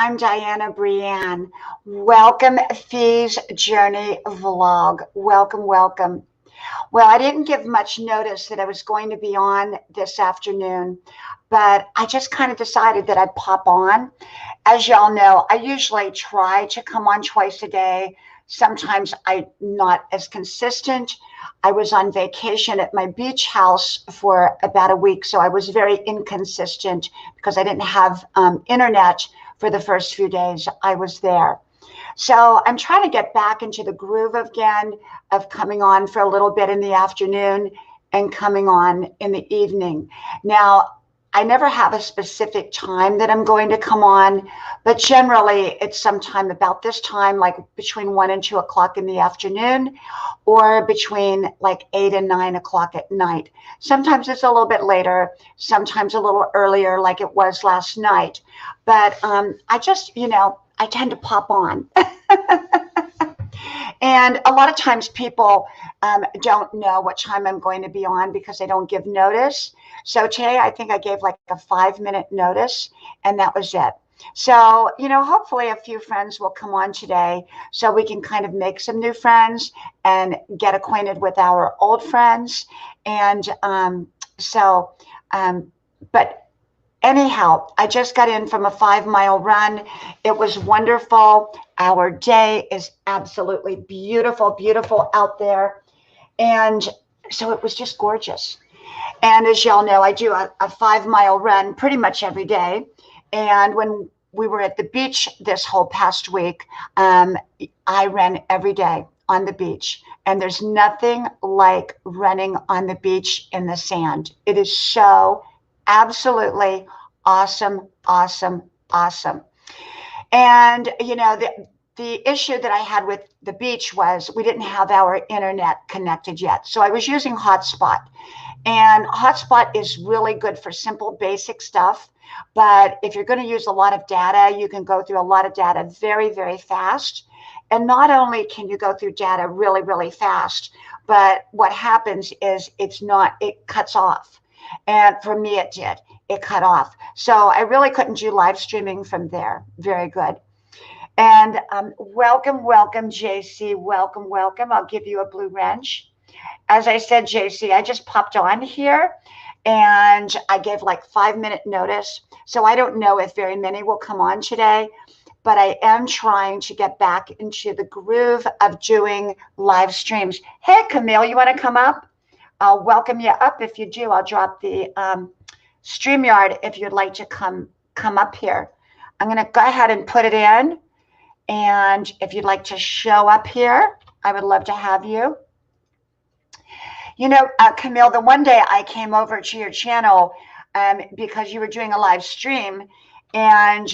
I'm Diana Brianne. Welcome, Fee's Journey Vlog. Welcome, welcome. Well, I didn't give much notice that I was going to be on this afternoon, but I just kind of decided that I'd pop on. As y'all know, I usually try to come on twice a day. Sometimes I'm not as consistent. I was on vacation at my beach house for about a week, so I was very inconsistent because I didn't have internet for the first few days I was there. So I'm trying to get back into the groove again of coming on for a little bit in the afternoon and coming on in the evening. Now, I never have a specific time that I'm going to come on, but generally it's sometime about this time, like between 1 and 2 o'clock in the afternoon, or between like 8 and 9 o'clock at night. Sometimes it's a little bit later, sometimes a little earlier, like it was last night. But I just, I tend to pop on. And a lot of times people don't know what time I'm going to be on because they don't give notice. So today I think I gave like a 5-minute notice and that was it. So, hopefully a few friends will come on today so we can kind of make some new friends and get acquainted with our old friends. And but anyhow, I just got in from a 5-mile run. It was wonderful. Our day is absolutely beautiful, beautiful out there. And so it was just gorgeous. And as y'all know, I do a 5-mile run pretty much every day. And when we were at the beach this whole past week, I ran every day on the beach. And there's nothing like running on the beach in the sand. It is so absolutely awesome, awesome, awesome. And, the issue that I had with the beach was we didn't have our internet connected yet. So I was using hotspot. And hotspot is really good for simple, basic stuff. But if you're going to use a lot of data, you can go through a lot of data very, very fast. And not only can you go through data really, really fast, but what happens is it cuts off. And for me, it did. It cut off. So I really couldn't do live streaming from there. Very good. And welcome, welcome, JC. Welcome, welcome. I'll give you a blue wrench. As I said, JC, I just popped on here and I gave like 5-minute notice. So I don't know if very many will come on today, but I am trying to get back into the groove of doing live streams. Hey, Camille, you want to come up? I'll welcome you up. If you do, I'll drop the StreamYard if you'd like to come up here. I'm going to go ahead and put it in. And if you'd like to show up here, I would love to have you. Camille, the one day I came over to your channel because you were doing a live stream and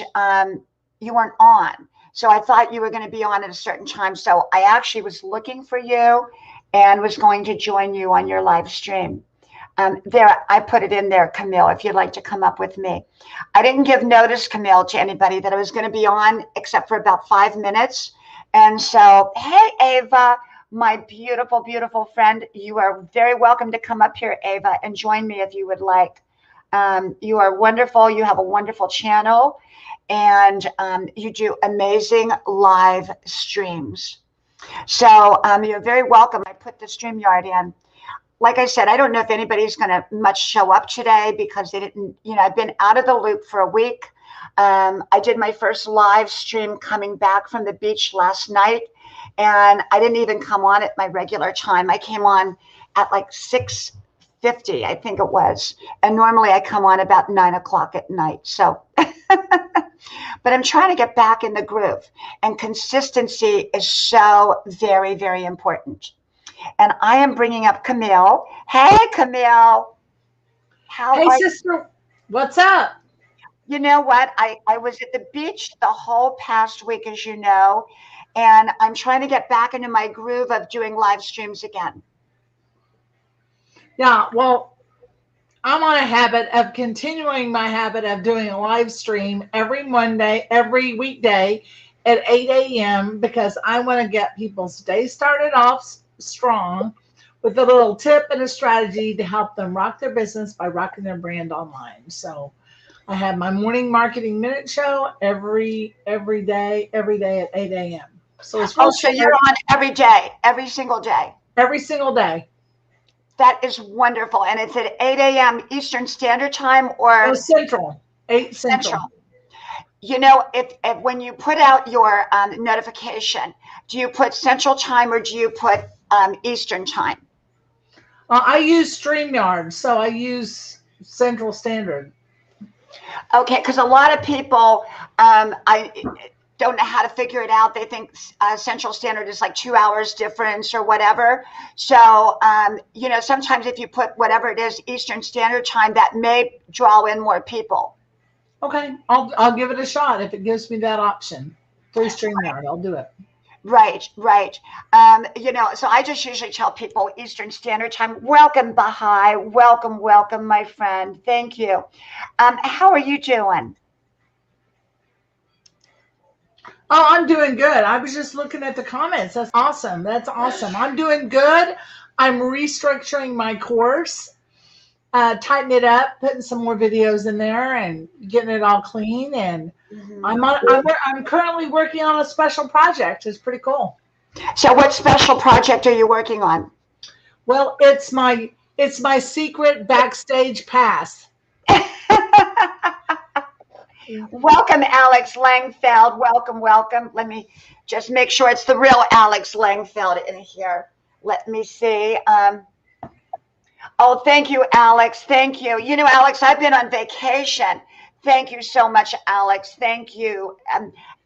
you weren't on. So I thought you were going to be on at a certain time. So I actually was looking for you and was going to join you on your live stream. There, I put it in there, Camille, if you'd like to come up with me. I didn't give notice, Camille, to anybody that I was going to be on except for about 5 minutes. And so, hey, Ava, my beautiful, beautiful friend, you are very welcome to come up here, Ava, and join me if you would like. You are wonderful. You have a wonderful channel, and you do amazing live streams. So you're very welcome. I put the StreamYard in. Like I said, I don't know if anybody's going to much show up today because they didn't, I've been out of the loop for a week. I did my first live stream coming back from the beach last night, and I didn't even come on at my regular time. I came on at like 6:50, I think it was. And normally I come on about 9 o'clock at night. So, but I'm trying to get back in the groove, and consistency is so very, very important. And I am bringing up Camille. Hey, Camille. Hey, sister. What's up? You know what? I was at the beach the whole past week, as you know, and I'm trying to get back into my groove of doing live streams again. Yeah, well, I'm on a habit of continuing my habit of doing a live stream every weekday at 8 a.m. because I want to get people's day started off strong with a little tip and a strategy to help them rock their business by rocking their brand online. So I have my morning marketing minute show every day at 8 a.m. So it's real Oh, so you're short on every day, every single day. every single day. That is wonderful. And it's at 8 a.m. Eastern Standard Time No, or Central, 8 Central. Central. You know, if when you put out your notification, do you put Central Time or do you put Eastern Time? I use StreamYard, so I use Central Standard. Okay, because a lot of people, I don't know how to figure it out. They think Central Standard is like 2 hours difference or whatever. So, you know, sometimes if you put whatever it is, Eastern Standard Time, that may draw in more people. Okay, I'll give it a shot if it gives me that option through StreamYard. I'll do it. Right, right. You know, so I just usually tell people Eastern Standard Time. Welcome, Bahai. Welcome, welcome, my friend. Thank you. How are you doing? Oh, I'm doing good. I was just looking at the comments. That's awesome. That's awesome. I'm doing good. I'm restructuring my course, tightening it up, putting some more videos in there, and getting it all clean. And I'm currently working on a special project. It's pretty cool. So, what special project are you working on? Well, it's my secret backstage pass. Welcome, Alex Langfeld. Welcome, welcome. Let me just make sure it's the real Alex Langfeld in here. Let me see. Oh, thank you, Alex. Thank you. You know, Alex, I've been on vacation. Thank you so much, Alex. Thank you.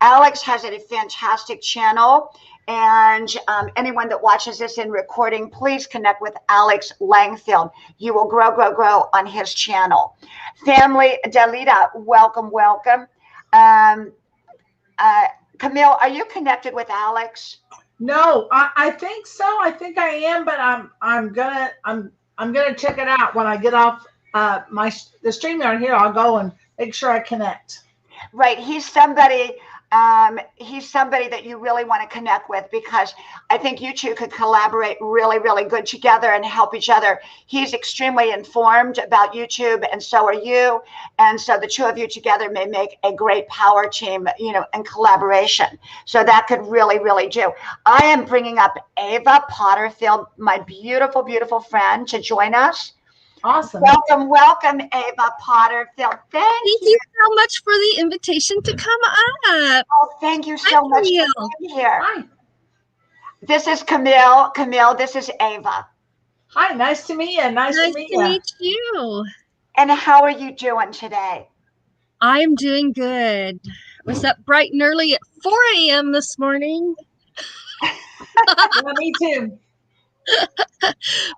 Alex has a fantastic channel. And anyone that watches this in recording, please connect with Alex Langfield. You will grow, grow, grow on his channel. Family, Dalita, welcome, welcome. Camille, are you connected with Alex? No, I think so. I think I am, but I'm gonna check it out when I get off the StreamYard here. I'll go and make sure I connect. Right, he's somebody that you really want to connect with, because I think you two could collaborate really, really good together and help each other. He's extremely informed about YouTube, and so are you. And so the two of you together may make a great power team, you know, in collaboration. So that could really, really do. I am bringing up Ava Potterfield, my beautiful, beautiful friend, to join us. Awesome. Welcome, welcome, Ava Potterfield. Thank you so much for the invitation to come up. Oh, thank you so much for being here. Hi. This is Camille. Camille, this is Ava. Hi, nice to meet you. Nice to meet you. And how are you doing today? I'm doing good. I was up bright and early at 4 a.m. this morning. Yeah, me too.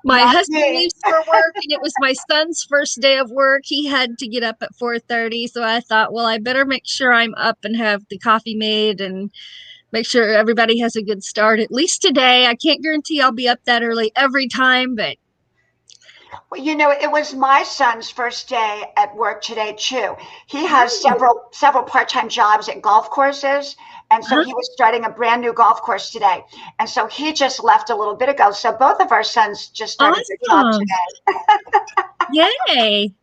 My husband leaves for work, and it was my son's first day of work. He had to get up at 4:30, so I thought, well, I better make sure I'm up and have the coffee made and make sure everybody has a good start, at least today. I can't guarantee I'll be up that early every time, but well, you know, it was my son's first day at work today too. He has several part-time jobs at golf courses, and so he was starting a brand new golf course today. And so he just left a little bit ago. So both of our sons just started their job today. Yay.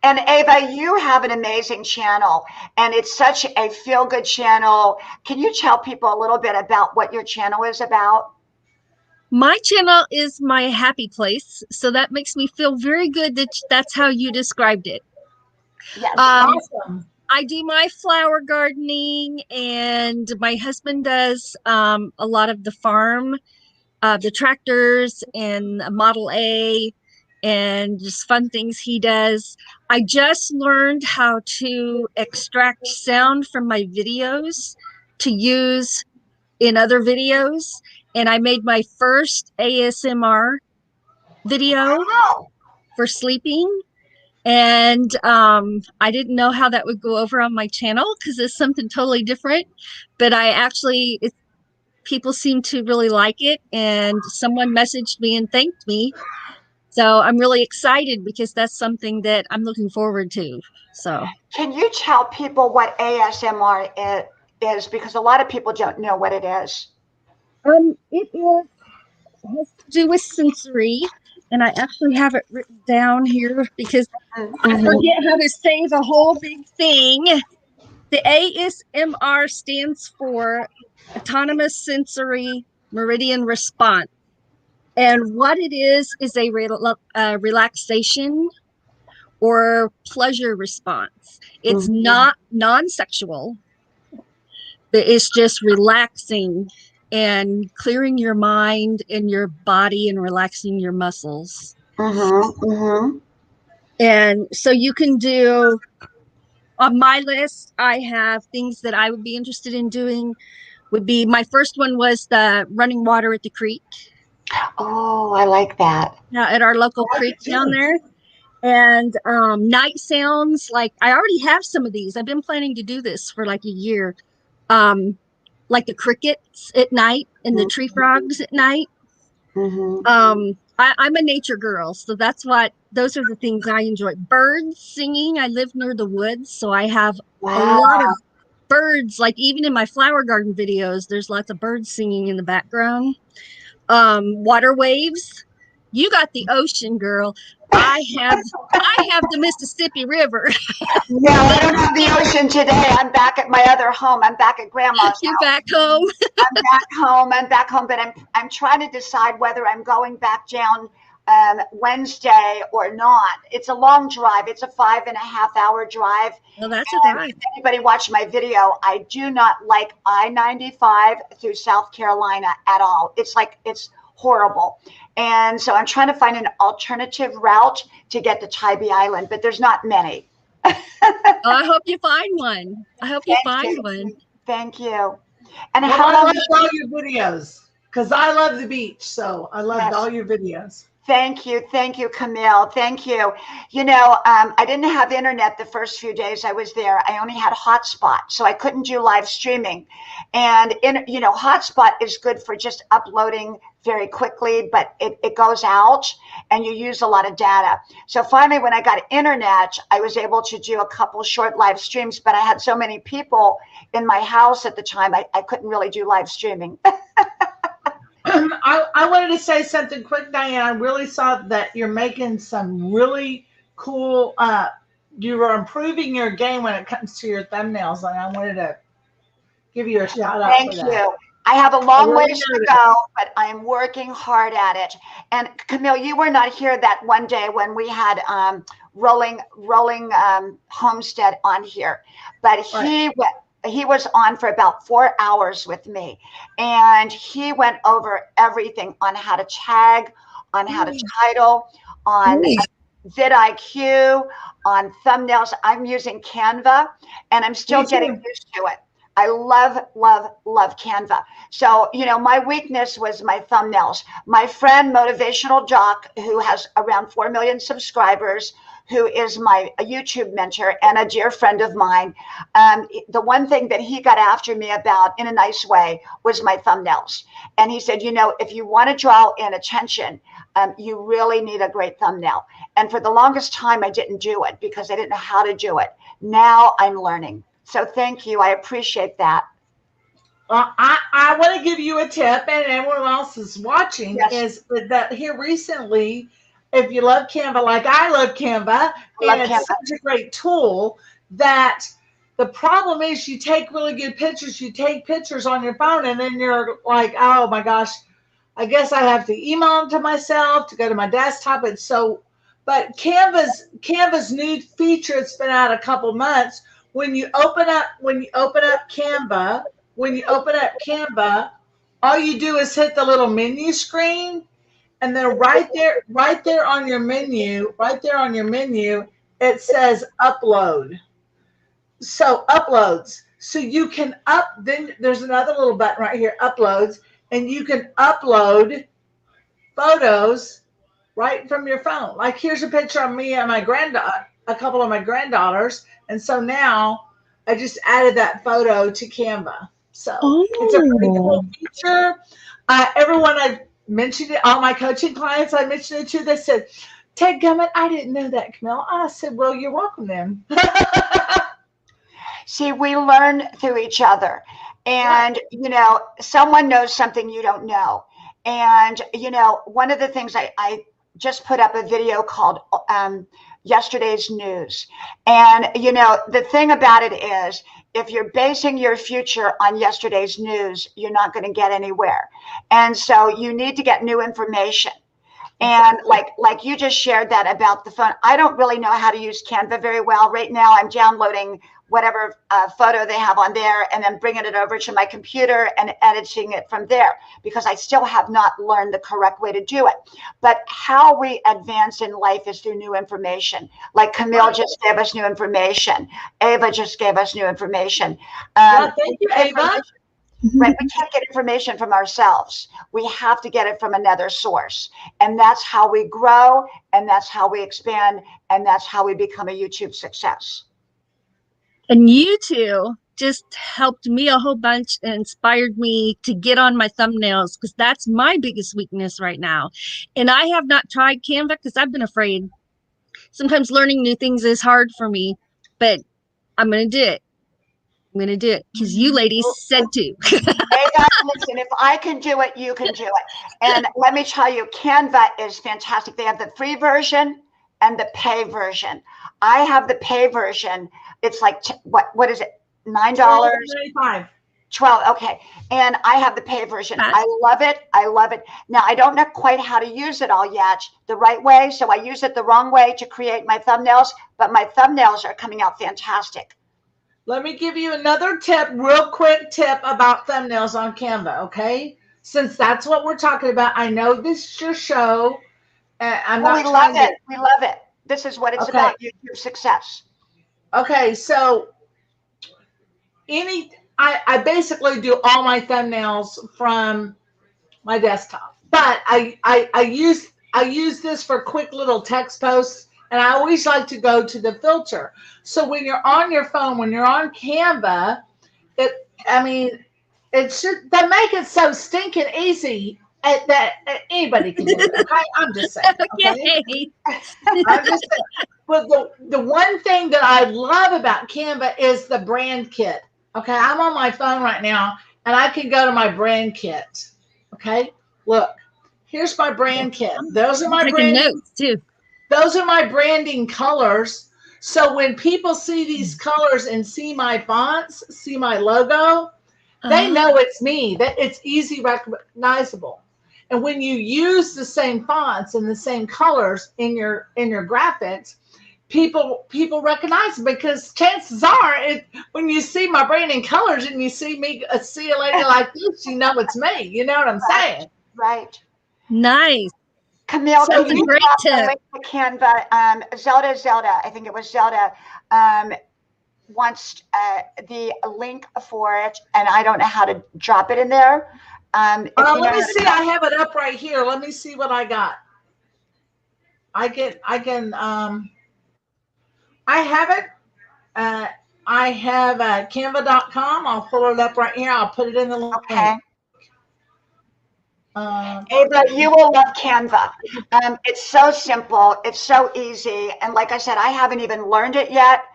And Ava, you have an amazing channel, and it's such a feel-good channel. Can you tell people a little bit about what your channel is about? My channel is my happy place, so that makes me feel very good that that's how you described it. Yes, awesome. I do my flower gardening, and my husband does a lot of the farm, the tractors and Model A, and just fun things he does. I just learned how to extract sound from my videos to use in other videos, and I made my first ASMR video for sleeping. And I didn't know how that would go over on my channel because it's something totally different, but people seem to really like it, and someone messaged me and thanked me. So I'm really excited because that's something that I'm looking forward to. So can you tell people what ASMR is? Because a lot of people don't know what it is. It has to do with sensory. and I actually have it written down here because I Mm-hmm. forget how to say the whole big thing. The ASMR stands for Autonomous Sensory Meridian Response. And what it is a relaxation or pleasure response. It's Mm-hmm. not non-sexual, but it's just relaxing and clearing your mind and your body and relaxing your muscles. Mm-hmm. Mm-hmm. And so you can do on my list, I have things that I would be interested in doing. Would be my first one was the running water at the creek. Oh, I like that. Yeah, at our local I like creek it down too. there. And night sounds, like I already have some of these. I've been planning to do this for like a year. Um, like the crickets at night and the tree frogs at night. Mm-hmm. I'm a nature girl, so that's what those are the things I enjoy. Birds singing. I live near the woods, so I have a Wow. lot of birds. Like even in my flower garden videos, there's lots of birds singing in the background. Water waves. You got the ocean, girl. I have the Mississippi River. No, I don't have the ocean today. I'm back at my other home. I'm back at grandma's You're house. back home. I'm back home. I'm back home, but I'm trying to decide whether I'm going back down Wednesday or not. It's a long drive. It's a 5.5 hour drive. Well, that's a And drive. if anybody watched my video, I do not like I-95 through South Carolina at all. It's horrible. And so I'm trying to find an alternative route to get to Tybee Island, but there's not many. I hope you find one. I hope you Thank find you. one. Thank you. And Well, how I long? loved all your videos because I love the beach. So I loved Yes. all your videos. Thank you. Thank you, Camille. Thank you. I didn't have internet the first few days I was there. I only had hotspot, so I couldn't do live streaming. And hotspot is good for just uploading very quickly, but it goes out and you use a lot of data. So finally, when I got internet, I was able to do a couple short live streams, but I had so many people in my house at the time, I couldn't really do live streaming. I wanted to say something quick, Diane. I really saw that you're making some really cool. You are improving your game when it comes to your thumbnails, and I wanted to give you a shout out for Thank that. you. I have a I long really ways to noticed. go, but I'm working hard at it. And Camille, you were not here that one day when we had rolling homestead on here, but Right. he was on for about 4 hours with me, and he went over everything on how to tag, on how to title, on vidIQ, on thumbnails. I'm using Canva, and I'm still Me getting too. used to it. I love, love, love Canva. So, my weakness was my thumbnails. My friend, Motivational Doc, who has around 4 million subscribers, who is my YouTube mentor and a dear friend of mine, the one thing that he got after me about in a nice way was my thumbnails. And he said, if you want to draw in attention, you really need a great thumbnail. And for the longest time, I didn't do it because I didn't know how to do it. Now I'm learning. So thank you. I appreciate that. Well, I want to give you a tip, and everyone else is watching, Yes, is that here recently, if you love Canva, like I love Canva, I and love it's Canva. such a great tool that the problem is you take really good pictures, you take pictures on your phone, and then you're like, oh my gosh, I guess I have to email them to myself to go to my desktop. And so, but Canva's new feature, it's been out a couple months. When you open up Canva, all you do is hit the little menu screen, and then right there on your menu, it says upload. So uploads. So you can then there's another little button right here, uploads, and you can upload photos right from your phone. Like here's a picture of me and my granddaughter, a couple of my granddaughters, and so now I just added that photo to Canva. So it's a pretty Oh, cool feature. Everyone I mentioned it, all my coaching clients I mentioned it to, they said, Ted Gummit, I didn't know that, Camille. I said, well, you're welcome then. See, we learn through each other. Right. And, someone knows something you don't know. And, one of the things I just put up a video called Yesterday's News. And, you know, the thing about it is, if you're basing your future on yesterday's news, you're not going to get anywhere. And so you need to get new information. And like you just shared that about the phone. I don't really know how to use Canva very well. Right now, I'm downloading whatever photo they have on there and then bringing it over to my computer and editing it from there, because I still have not learned the correct way to do it. But how we advance in life is through new information. Like Camille just gave us new information. Ava just gave us new information. Thank you, Ava. Right, we can't get information from ourselves. We have to get it from another source. And that's how we grow, and that's how we expand, and that's how we become a YouTube success. And you two just helped me a whole bunch and inspired me to get on my thumbnails, because that's my biggest weakness right now. And I have not tried Canva because I've been afraid. Sometimes learning new things is hard for me, but I'm going to do it. I'm going to do it because you ladies said to. Hey guys, listen, if I can do it, you can do it. And let me tell you, Canva is fantastic. They have the free version and the pay version. I have the pay version. It's like, what is it? $9? $12.95. 12. Okay. And I have the pay version. I love it. I love it. Now, I don't know quite how to use it all yet the right way. So I use it the wrong way to create my thumbnails, but my thumbnails are coming out fantastic. Let me give you another tip, real quick tip about thumbnails on Canva, okay? Since that's what we're talking about. I know this is your show. We love it. We love it. This is what it's about, YouTube success. Okay, so I basically do all my thumbnails from my desktop. But I use this for quick little text posts. And I always like to go to the filter. So when you're on your phone, when you're on Canva, they make it so stinking easy that anybody can do it. Okay? I'm just saying. Okay? I'm just saying. But the one thing that I love about Canva is the brand kit. Okay, I'm on my phone right now, and I can go to my brand kit. Okay, look, here's my brand kit. Those are my brand notes too. Those are my branding colors. So when people see these colors and see my fonts, see my logo, they know it's me. That it's easy recognizable. And when you use the same fonts and the same colors in your graphics, people recognize it, because chances are, when you see my branding colors and you see me, see a lady like this, you know it's me. You know what I'm saying? Right. Nice. Camille, so can you great tip. The Canva, Zelda, I think it was Zelda, wants the link for it, and I don't know how to drop it in there. Let me see. I have it up right here. Let me see what I got. I have it. I have canva.com. I'll pull it up right here. I'll put it in the link. Okay. Ava, you will love Canva. It's so simple. It's so easy. And like I said, I haven't even learned it yet.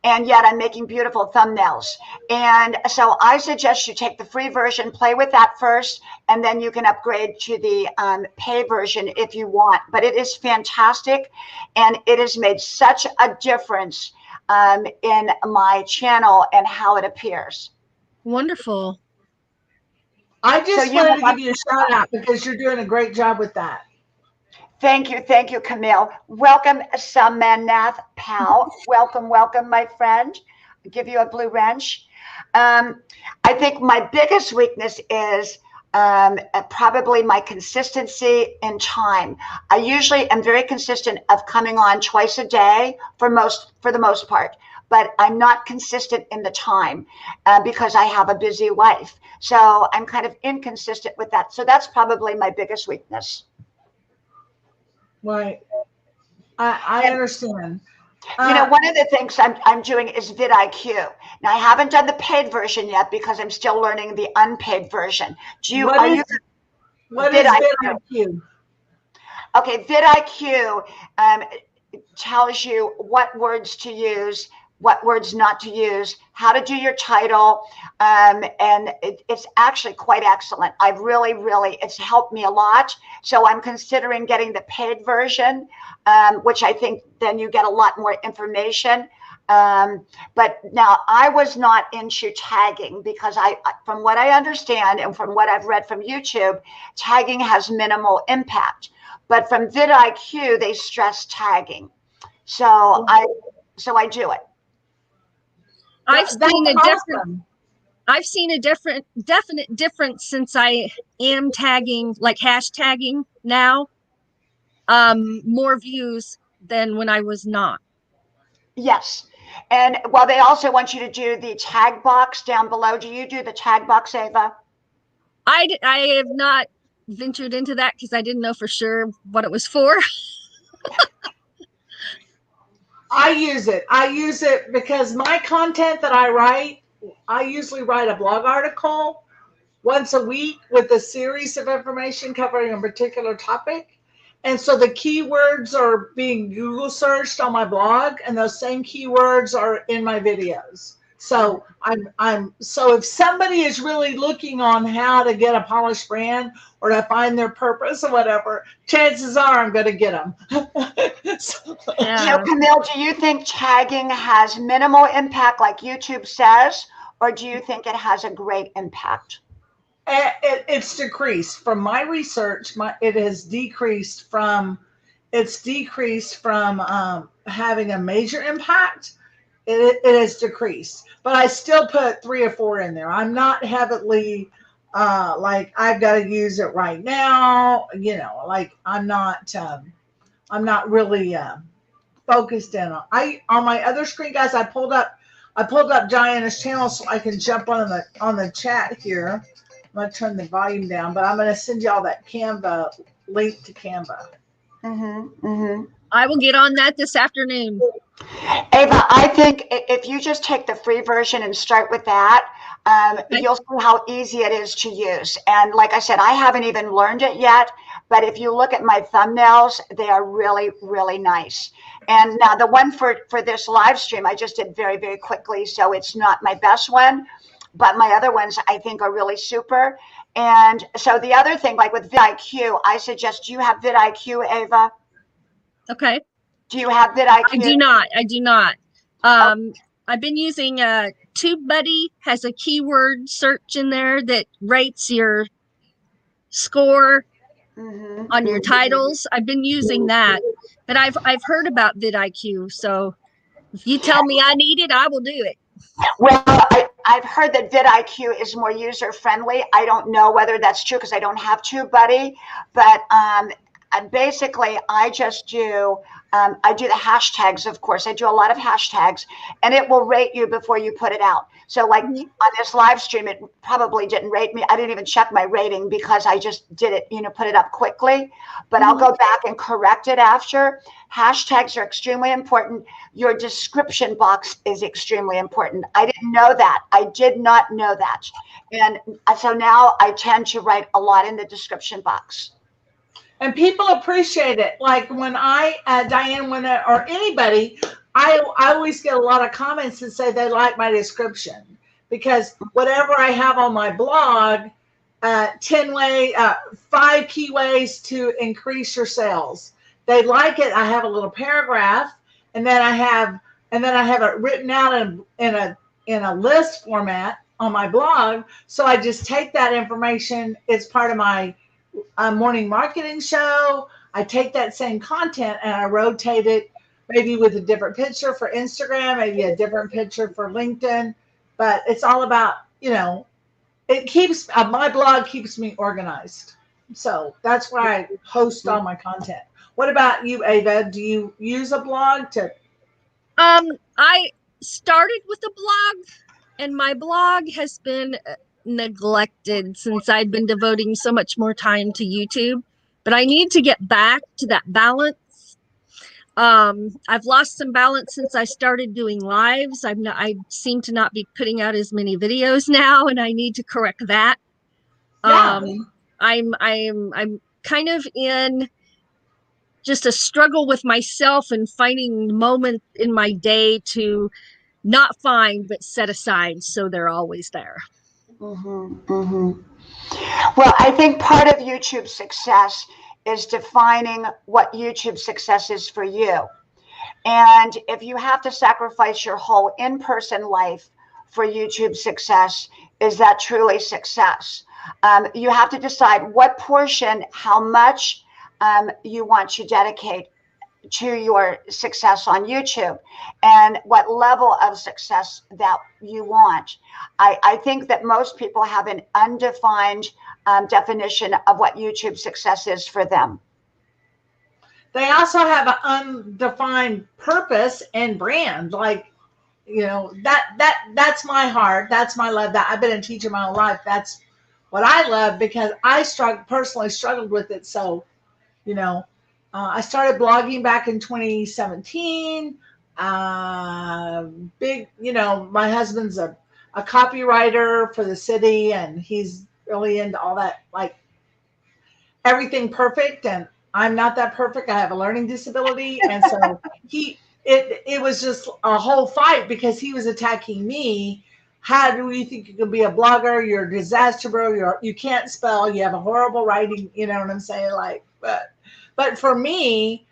And yet I'm making beautiful thumbnails. And so I suggest you take the free version, play with that first, and then you can upgrade to the pay version if you want. But it is fantastic. And it has made such a difference in my channel and how it appears. Wonderful. I just wanted to give you a shout out because you're doing a great job with that. Thank you, Camille. Welcome, Samanath Pal. Welcome, my friend. I'll give you a blue wrench. I think my biggest weakness is probably my consistency in time. I usually am very consistent of coming on twice a day for the most part. But I'm not consistent in the time because I have a busy life. So I'm kind of inconsistent with that. So that's probably my biggest weakness. Right. I understand. You know, one of the things I'm doing is vidIQ. Now, I haven't done the paid version yet because I'm still learning the unpaid version. What is vidIQ? Okay, vidIQ tells you what words to use what words not to use, how to do your title. And it's actually quite excellent. I've really, it's helped me a lot. So I'm considering getting the paid version, which I think then you get a lot more information. But now I was not into tagging because from what I understand and from what I've read from YouTube, tagging has minimal impact. But from vidIQ, they stress tagging. So I do it. I've seen a definite difference since I am tagging, like hashtagging now. More views than when I was not. Yes. And well, they also want you to do the tag box down below. Do you do the tag box, Ava? I have not ventured into that because I didn't know for sure what it was for. I use it. I use it because my content that I write, I usually write a blog article once a week with a series of information covering a particular topic. And so the keywords are being Google searched on my blog, and those same keywords are in my videos. So so if somebody is really looking on how to get a polished brand or to find their purpose or whatever, chances are I'm going to get them. So Camille, do you think tagging has minimal impact like YouTube says, or do you think it has a great impact? It's decreased from my research. It has decreased from having a major impact. It has decreased, but I still put 3 or 4 in there. I'm not heavily like I've got to use it right now. Like I'm not really focused in on my other screen, guys. I pulled up DIANNA's channel so I can jump on the chat here. I'm going to turn the volume down, but I'm going to send you all that Canva link to Canva. I will get on that this afternoon. Ava, I think if you just take the free version and start with that, you'll see how easy it is to use. And like I said, I haven't even learned it yet, but if you look at my thumbnails, they are really, really nice. And now the one for this live stream, I just did very, very quickly, so it's not my best one. But my other ones I think are really super. And so the other thing, like with vidIQ, I suggest, do you have vidIQ, Ava? Okay. Do you have vidIQ? I do not. I've been using TubeBuddy, has a keyword search in there that rates your score on your titles. I've been using that, but I've heard about vidIQ. So if you tell me I need it, I will do it. Well, I've heard that vidIQ is more user-friendly. I don't know whether that's true because I don't have TubeBuddy, but basically I just do I do the hashtags, of course. I do a lot of hashtags, and it will rate you before you put it out. So like on this live stream, it probably didn't rate me. I didn't even check my rating because I just did it, put it up quickly. But I'll go back and correct it after. Hashtags are extremely important. Your description box is extremely important. I didn't know that. I did not know that. And so now I tend to write a lot in the description box. And people appreciate it. Like when Diane, or anybody, I always get a lot of comments that say they like my description, because whatever I have on my blog, 5 key ways to increase your sales. They like it. I have a little paragraph, and then I have it written out in a list format on my blog. So I just take that information. It's part of my morning marketing show. I take that same content and I rotate it, maybe with a different picture for Instagram, maybe a different picture for LinkedIn. But it's all about, it keeps my blog keeps me organized. So that's why I host all my content. What about you, Ava? Do you use a blog to? I started with a blog, and my blog has been neglected since I've been devoting so much more time to YouTube, but I need to get back to that balance. I've lost some balance since I started doing lives. I seem to not be putting out as many videos now, and I need to correct that. Yeah. I'm kind of in just a struggle with myself and finding moments in my day to not find, but set aside so they're always there. Well, I think part of YouTube success is defining what YouTube success is for you. And if you have to sacrifice your whole in-person life for YouTube success, is that truly success? You have to decide what portion, how much you want to dedicate to your success on YouTube and what level of success that you want. I think that most people have an undefined definition of what YouTube success is for them. They also have an undefined purpose and brand. Like, you know, that's my heart. That's my love. That I've been a teacher my whole life. That's what I love, because I personally struggled with it. So, you know, I started blogging back in 2017. You know, my husband's a copywriter for the city, and he's really into all that, like everything perfect. And I'm not that perfect. I have a learning disability. And so it was just a whole fight, because he was attacking me. How do you think you can be a blogger? You're a disaster, bro. You can't spell. You have a horrible writing. You know what I'm saying? Like, but for me,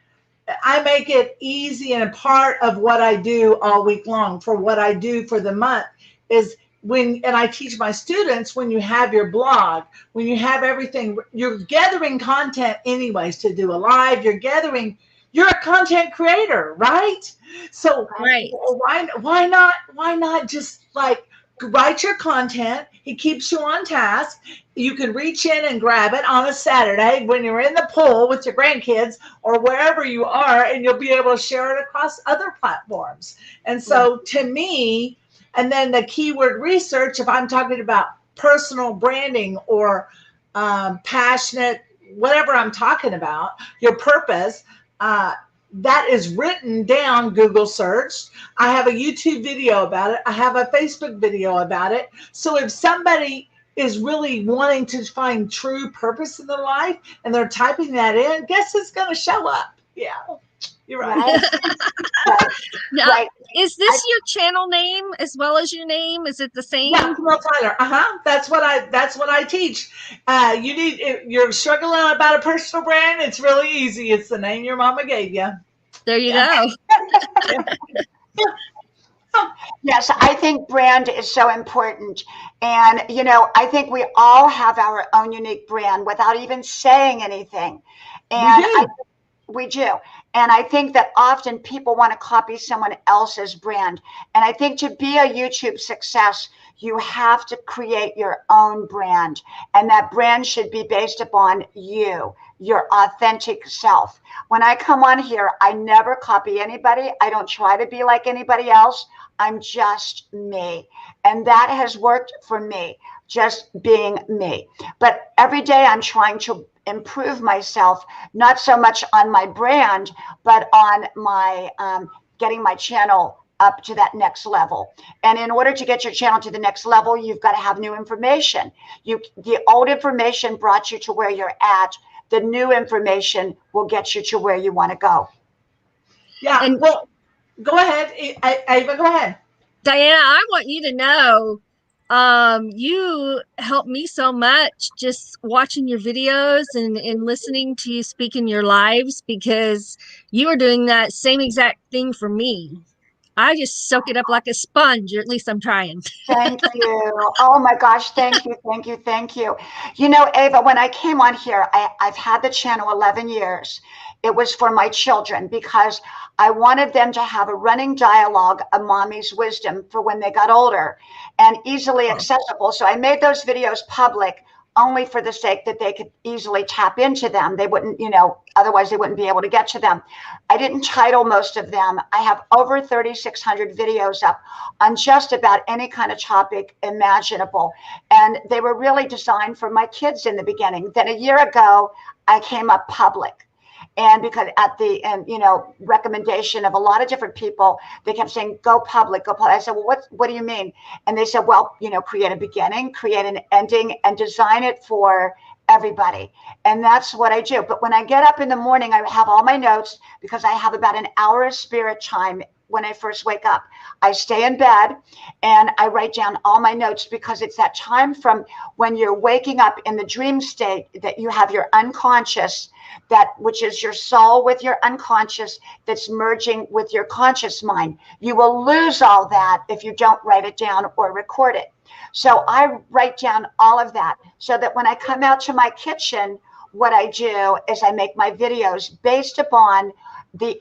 I make it easy, and a part of what I do all week long for what I do for the month is and I teach my students, when you have your blog, when you have everything, you're gathering content anyways to do a live, you're a content creator, right? So Right. why not just like write your content? It keeps you on task. You can reach in and grab it on a Saturday when you're in the pool with your grandkids or wherever you are, and you'll be able to share it across other platforms. And so to me, and then the keyword research, if I'm talking about personal branding or passionate, whatever I'm talking about, your purpose, that is written down, Google searched. I have a YouTube video about it. I have a Facebook video about it. So if somebody is really wanting to find true purpose in their life and they're typing that in, guess who's going to show up? Yeah, you're right. Now, right. Is this your channel name as well as your name? Is it the same? Yeah, Camille Tyler. That's what I teach. You're struggling about a personal brand. It's really easy. It's the name your mama gave you. There you go. Yes, I think brand is so important. And, you know, I think we all have our own unique brand without even saying anything. And we do. And I think that often people want to copy someone else's brand. And I think to be a YouTube success, you have to create your own brand. And that brand should be based upon you, your authentic self. When I come on here, I never copy anybody. I don't try to be like anybody else. I'm just me. And that has worked for me, just being me. But every day I'm trying to improve myself, not so much on my brand, but on my getting my channel up to that next level. And in order to get your channel to the next level, you've got to have new information. The old information brought you to where you're at. The new information will get you to where you want to go. Yeah. And well, go ahead. Ava, go ahead. Diana, I want you to know, you helped me so much just watching your videos and listening to you speak in your lives, because you are doing that same exact thing for me. I just soak it up like a sponge, or at least I'm trying. Thank you. Oh my gosh. Thank you. Thank you. Thank you. You know, Ava, when I came on here, I've had the channel 11 years. It was for my children because I wanted them to have a running dialogue of mommy's wisdom for when they got older and easily accessible. So I made those videos public only for the sake that they could easily tap into them. They wouldn't, you know, otherwise they wouldn't be able to get to them. I didn't title most of them. I have over 3,600 videos up on just about any kind of topic imaginable. And they were really designed for my kids in the beginning. Then a year ago, I came up public. And because at the you know, recommendation of a lot of different people, they kept saying, go public, go public. I said, well, what do you mean? And they said, well, you know, create a beginning, create an ending, and design it for everybody. And that's what I do. But when I get up in the morning, I have all my notes because I have about an hour of spirit time when I first wake up. I stay in bed and I write down all my notes, because it's that time from when you're waking up in the dream state that you have your unconscious, that which is your soul with your unconscious, that's merging with your conscious mind. You will lose all that if you don't write it down or record it. So I write down all of that so that when I come out to my kitchen, what I do is I make my videos based upon the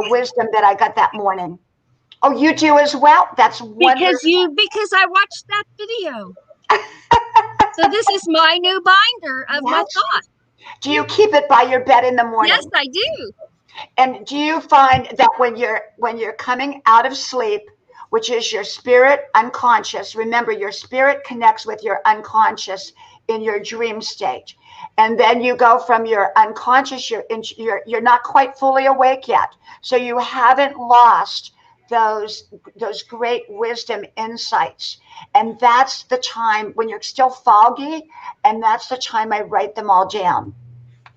wisdom that I got that morning. Oh, you do as well? That's wonderful. Because I watched that video. So this is my new binder of my thoughts. Do you keep it by your bed in the morning? Yes, I do. And do you find that when you're coming out of sleep, which is your spirit unconscious, remember your spirit connects with your unconscious in your dream state, and then you go from your unconscious, you're not quite fully awake yet, so you haven't lost those great wisdom insights, and that's the time when you're still foggy, and that's the time I write them all down.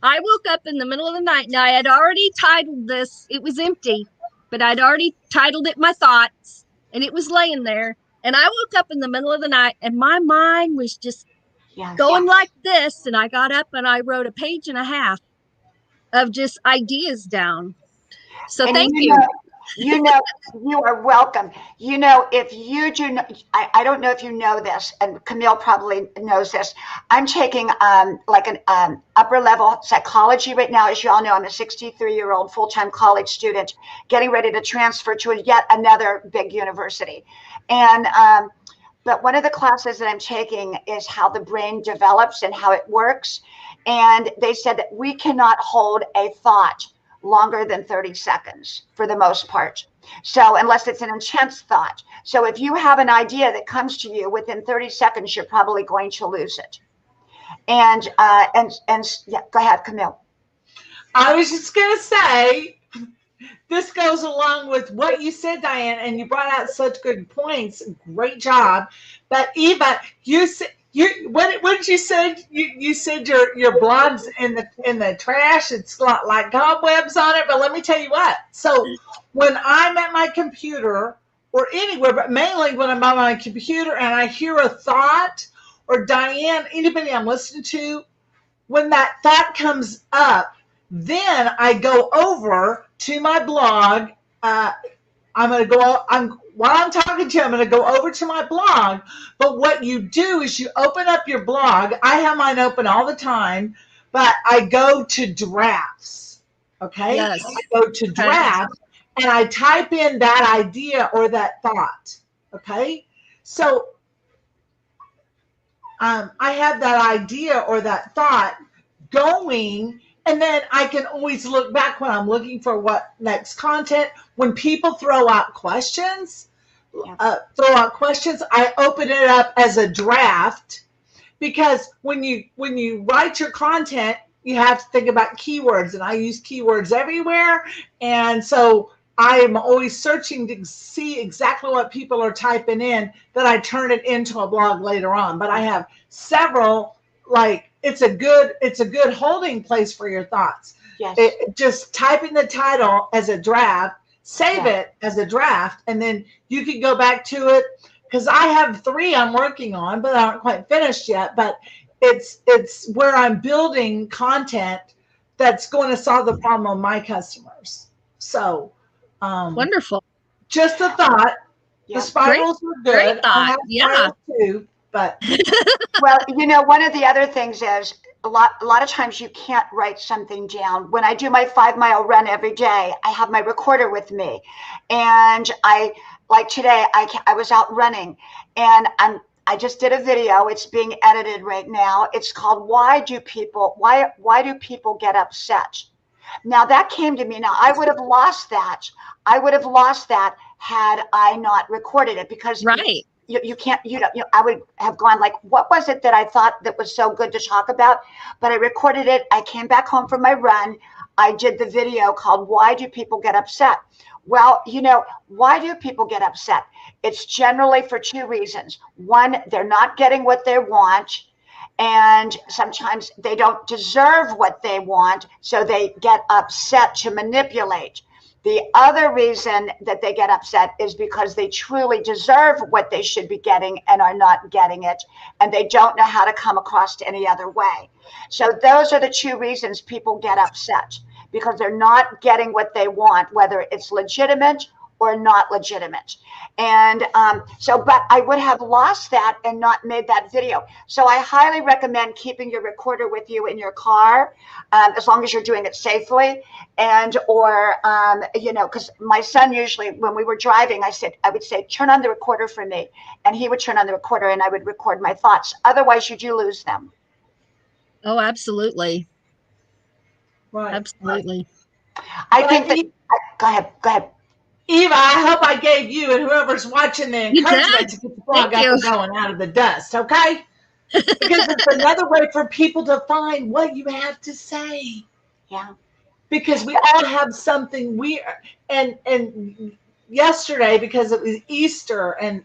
I woke up in the middle of the night, and I had already titled this. It was empty, but I'd already titled it My Thoughts, and it was laying there. And I woke up in the middle of the night, and my mind was just going like this. And I got up and I wrote a page and a half of just ideas down. So thank you. You are welcome. If you do, I don't know if you know this, and Camille probably knows this. I'm taking like an upper level psychology right now. As you all know, I'm a 63-year-old full-time college student getting ready to transfer to yet another big university. And but one of the classes that I'm taking is how the brain develops and how it works. And they said that we cannot hold a thought longer than 30 seconds for the most part. So unless it's an intense thought. So if you have an idea that comes to you within 30 seconds, you're probably going to lose it. And yeah, go ahead, Camille. I was just going to say, this goes along with what you said, Diane, and you brought out such good points. Great job. But Eva, you said, what did you say? You said your blog's in the trash. It's got like cobwebs on it. But let me tell you what. So when I'm at my computer or anywhere, but mainly when I'm on my computer and I hear a thought, or Diane, anybody I'm listening to, when that thought comes up, then I go over to my blog. While I'm talking to you, I'm going to go over to my blog. But what you do is you open up your blog. I have mine open all the time, but I go to drafts. Okay? Yes. I go to drafts and I type in that idea or that thought. Okay? So I have that idea or that thought going. And then I can always look back when I'm looking for what next content. When people throw out questions, I open it up as a draft, because when you write your content, you have to think about keywords, and I use keywords everywhere. And so I am always searching to see exactly what people are typing in, that I turn it into a blog later on. But I have several, like, it's a good holding place for your thoughts. Yes. Just type in the title as a draft, save it as a draft, and then you can go back to it. Because I have 3 I'm working on, but I aren't quite finished yet. But it's where I'm building content that's going to solve the problem of my customers. So wonderful. Just a thought. Yeah. The spirals were good. Great thought. Yeah. Too, but well, one of the other things is a lot of times you can't write something down. When I do my 5-mile run every day, I have my recorder with me, and like today, I was out running, and I just did a video. It's being edited right now. It's called why do people get upset? Now that came to me. Now I would have lost that. Had I not recorded it, because you can't, I would have gone like, what was it that I thought that was so good to talk about? But I recorded it. I came back home from my run. I did the video called Why Do People Get Upset? Well, why do people get upset? It's generally for 2 reasons. One, they're not getting what they want. And sometimes they don't deserve what they want. So they get upset to manipulate. The other reason that they get upset is because they truly deserve what they should be getting and are not getting it, and they don't know how to come across any other way. So those are the two reasons people get upset, because they're not getting what they want, whether it's legitimate or not legitimate. And but I would have lost that and not made that video. So I highly recommend keeping your recorder with you in your car, as long as you're doing it safely. And or because my son usually, when we were driving, I would say, turn on the recorder for me, and he would turn on the recorder and I would record my thoughts. Otherwise you do lose them. Oh, absolutely. Right. Absolutely. I think that. Go ahead. Eva, I hope I gave you and whoever's watching the encouragement to get the blog up and going out of the dust, okay? Because it's another way for people to find what you have to say. Yeah. Because we all have something and yesterday, because it was Easter and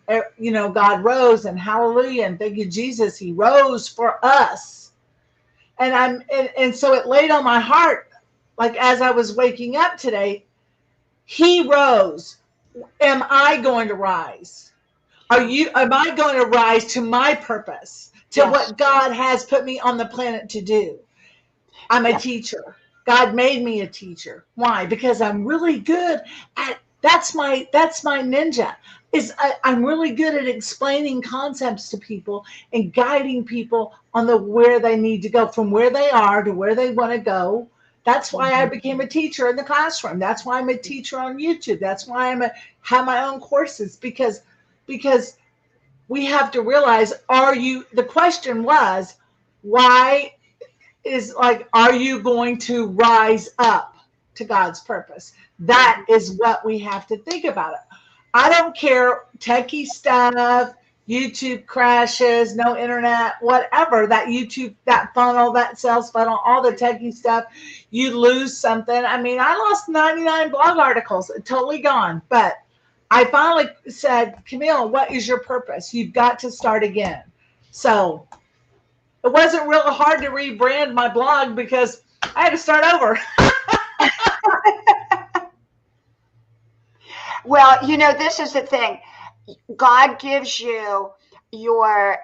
God rose, and hallelujah, and thank you, Jesus, he rose for us. And so it laid on my heart, like as I was waking up today, he rose. Am I going to rise? Am I going to rise to my purpose, to what God has put me on the planet to do? I'm a teacher. God made me a teacher. Why? Because I'm really good at, that's my ninja. I'm really good at explaining concepts to people and guiding people on where they need to go, from where they are to where they want to go. That's why I became a teacher in the classroom. That's why I'm a teacher on YouTube. That's why have my own courses, because we have to realize, the question was, why is are you going to rise up to God's purpose? That is what we have to think about it. I don't care, techie stuff, YouTube crashes, no internet, whatever, that YouTube, that funnel, that sales funnel, all the techie stuff, you lose something. I mean, I lost 99 blog articles, totally gone. But I finally said, Camille, what is your purpose? You've got to start again. So it wasn't real hard to rebrand my blog because I had to start over. Well, this is the thing. God gives you your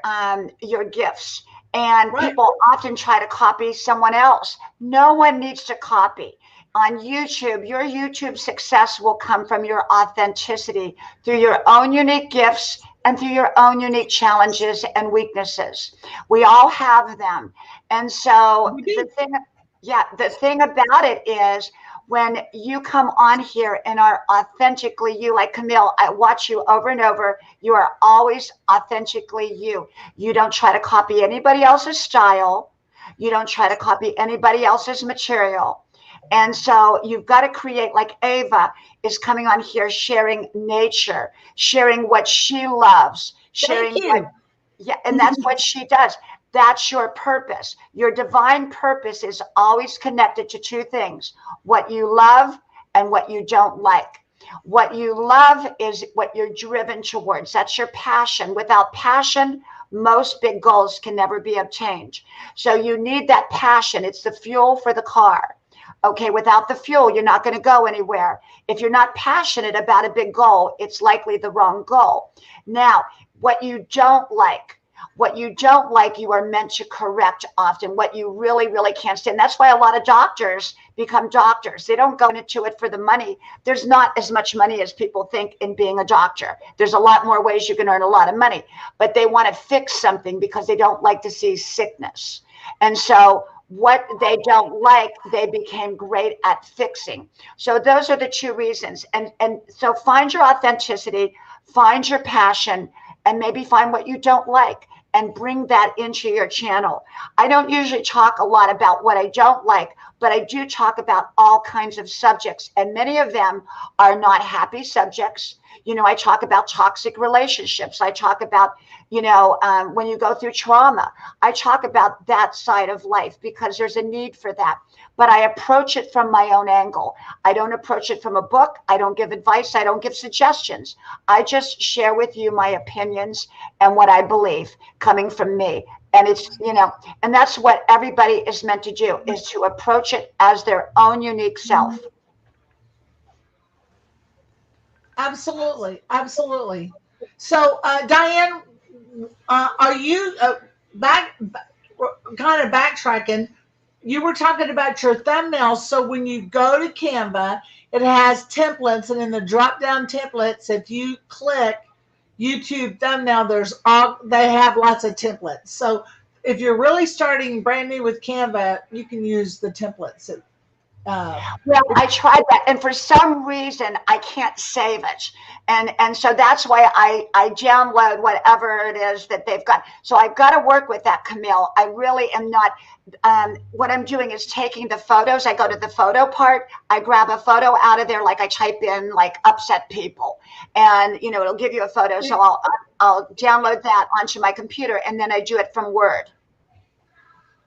gifts, and people often try to copy someone else. No one needs to copy. On YouTube, your YouTube success will come from your authenticity, through your own unique gifts and through your own unique challenges and weaknesses. We all have them. And so the thing about it is, when you come on here and are authentically you, like Camille, I watch you over and over. You are always authentically you. You don't try to copy anybody else's style. You don't try to copy anybody else's material. And so you've got to create, like Ava is coming on here, sharing nature, sharing what she loves, sharing and that's what she does. That's your purpose. Your divine purpose is always connected to two things: what you love and what you don't like. What you love is what you're driven towards. That's your passion. Without passion, most big goals can never be obtained. So you need that passion. It's the fuel for the car. Okay, without the fuel, you're not going to go anywhere. If you're not passionate about a big goal, it's likely the wrong goal. Now, what you don't like, you are meant to correct often. What you really, really can't stand. That's why a lot of doctors become doctors. They don't go into it for the money. There's not as much money as people think in being a doctor. There's a lot more ways you can earn a lot of money, but they want to fix something because they don't like to see sickness. And so what they don't like, they became great at fixing. So those are the two reasons. And so find your authenticity, find your passion, and maybe find what you don't like and bring that into your channel. I don't usually talk a lot about what I don't like, but I do talk about all kinds of subjects, and many of them are not happy subjects. I talk about toxic relationships. I talk about, when you go through trauma, I talk about that side of life because there's a need for that. But I approach it from my own angle. I don't approach it from a book. I don't give advice. I don't give suggestions. I just share with you my opinions and what I believe coming from me. And it's, and that's what everybody is meant to do, is to approach it as their own unique self. Absolutely, absolutely. So, Diane, are you kind of backtracking? You were talking about your thumbnails. So when you go to Canva, it has templates, and in the drop down templates, if you click YouTube thumbnail, they have lots of templates. So if you're really starting brand new with Canva, you can use the templates. Uh, Well, I tried that, and for some reason I can't save it, and so that's why I download whatever it is that they've got. So I've got to work with that, Camille. I really am not. What I'm doing is taking the photos. I go to the photo part. I grab a photo out of there, like I type in like upset people, and it'll give you a photo. So I'll download that onto my computer, and then I do it from Word.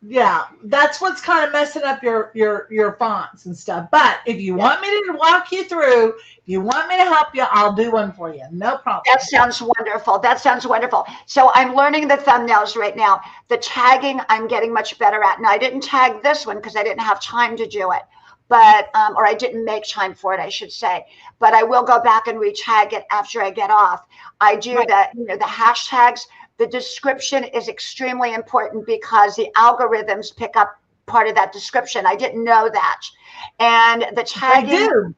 Yeah, that's what's kind of messing up your fonts and stuff. But if you want me to walk you through, if you want me to help you, I'll do one for you. No problem. That sounds wonderful. That sounds wonderful. So I'm learning the thumbnails right now. The tagging I'm getting much better at. Now I didn't tag this one because I didn't have time to do it, but or I didn't make time for it, I should say. But I will go back and retag it after I get off. I do the hashtags. The description is extremely important because the algorithms pick up part of that description. I didn't know that. And the tagging,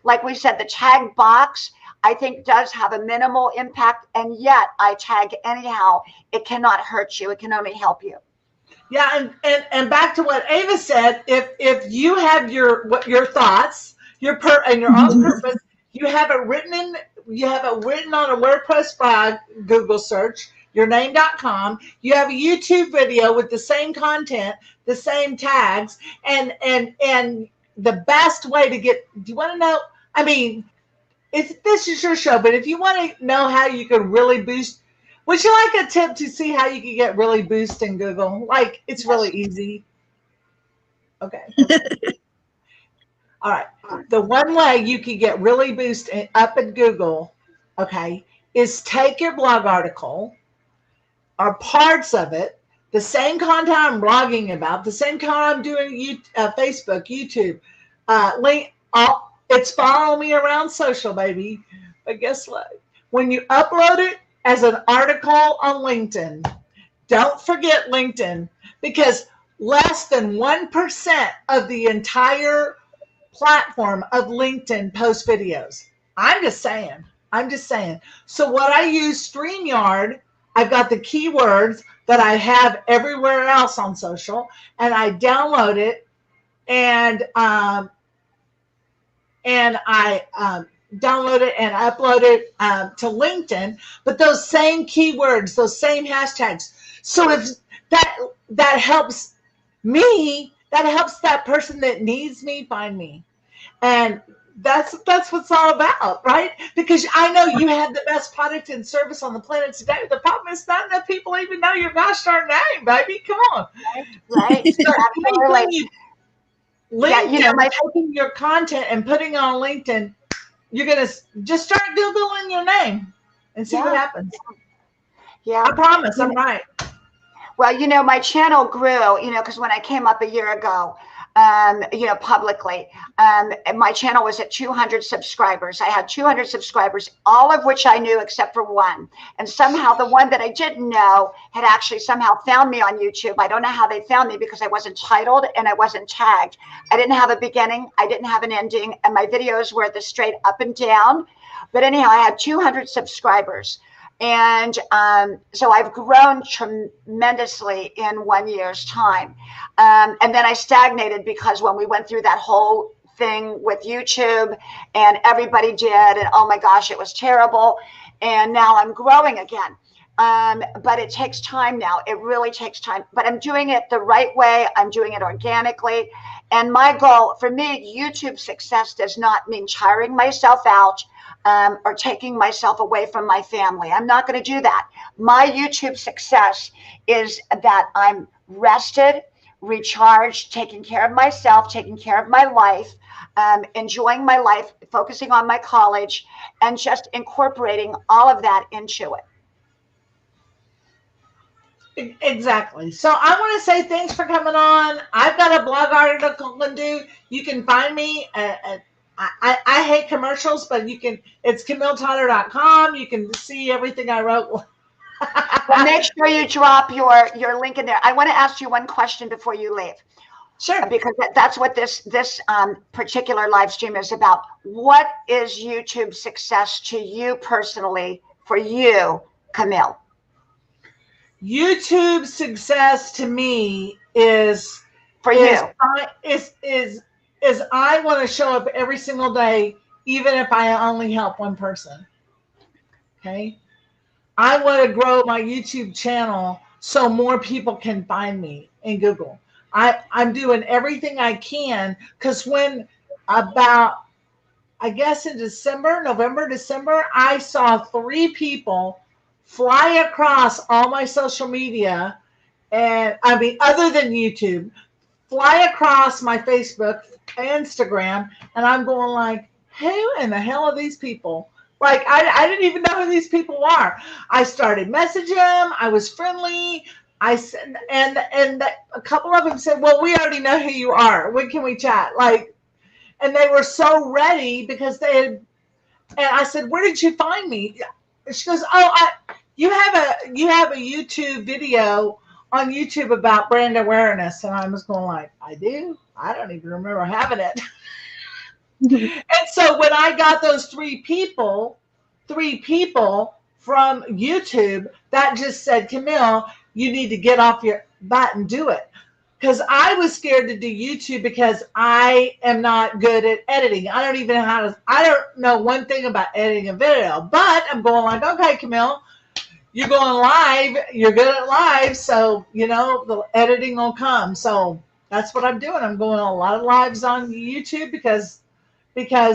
like we said, the tag box, I think does have a minimal impact. And yet I tag anyhow. It cannot hurt you. It can only help you. Yeah, and back to what Ava said, if you have your thoughts, and your own purpose, you have it written on a WordPress blog, Google search, yourname.com. You have a YouTube video with the same content, the same tags, and the best way to get, do you want to know? I mean, this is your show, but if you want to know how you can really boost, would you like a tip to see how you can get really boost in Google? Like, it's really easy. Okay. All right. The one way you can get really boost up in Google, okay, is take your blog article or parts of it, the same content I'm blogging about, the same content I'm doing Facebook, YouTube, link. It's follow me around social, baby. But guess what? When you upload it as an article on LinkedIn, don't forget LinkedIn, because less than 1% of the entire platform of LinkedIn posts videos. I'm just saying. So what I use, StreamYard, I've got the keywords that I have everywhere else on social, and I download it, and I download it and upload it to LinkedIn. But those same keywords, those same hashtags. So if that helps me, that helps that person that needs me find me. And that's what it's all about, right? Because I know you have the best product and service on the planet today. The problem is not enough people even know your gosh darn name, baby. Come on. Right. So LinkedIn, taking your content and putting it on LinkedIn, you're going to just start Googling your name and see what happens. Yeah. I promise I'm right. Well, my channel grew, because when I came up a year ago, publicly, my channel was at 200 subscribers. I had 200 subscribers, all of which I knew except for one. And somehow the one that I didn't know had actually somehow found me on YouTube. I don't know how they found me because I wasn't titled and I wasn't tagged. I didn't have a beginning. I didn't have an ending. And my videos were the straight up and down. But anyhow, I had 200 subscribers. And so I've grown tremendously in 1 year's time. And then I stagnated because when we went through that whole thing with YouTube and everybody did, and oh my gosh, it was terrible. And now I'm growing again. But it takes time now. It really takes time. But I'm doing it the right way. I'm doing it organically. And my goal, for me, YouTube success does not mean tiring myself out. Or taking myself away from my family. I'm not going to do that. My YouTube success is that I'm rested, recharged, taking care of myself, taking care of my life, enjoying my life, focusing on my college, and just incorporating all of that into it. Exactly. So I want to say thanks for coming on. I've got a blog article to do. You can find me at I hate commercials, but it's CamilleTyler.com. You can see everything I wrote. Well, make sure you drop your link in there. I want to ask you one question before you leave. Sure. Because that's what this particular live stream is about. What is YouTube success to you personally, for you, Camille? YouTube success to me is For you. I want to show up every single day, even if I only help one person. Okay. I want to grow my YouTube channel so more people can find me in Google. I'm doing everything I can, because when about, I guess in November, December, I saw 3 people fly across all my social media, and I mean, other than YouTube, fly across my Facebook, Instagram, and I'm going like, who in the hell are these people? Like, I didn't even know who these people are. I started messaging them. I was friendly. I said, and a couple of them said, well, we already know who you are. When can we chat? Like, and they were so ready because they had, and I said, where did you find me? She goes, oh, you have a YouTube video on YouTube about brand awareness. And I was going like, I do? I don't even remember having it. And so when I got those 3 people from YouTube, that just said, Camille, you need to get off your butt and do it. Because I was scared to do YouTube because I am not good at editing. I don't know one thing about editing a video. But I'm going like, okay, Camille, you're going live. You're good at live. So, the editing will come. So that's what I'm doing. I'm going a lot of lives on YouTube because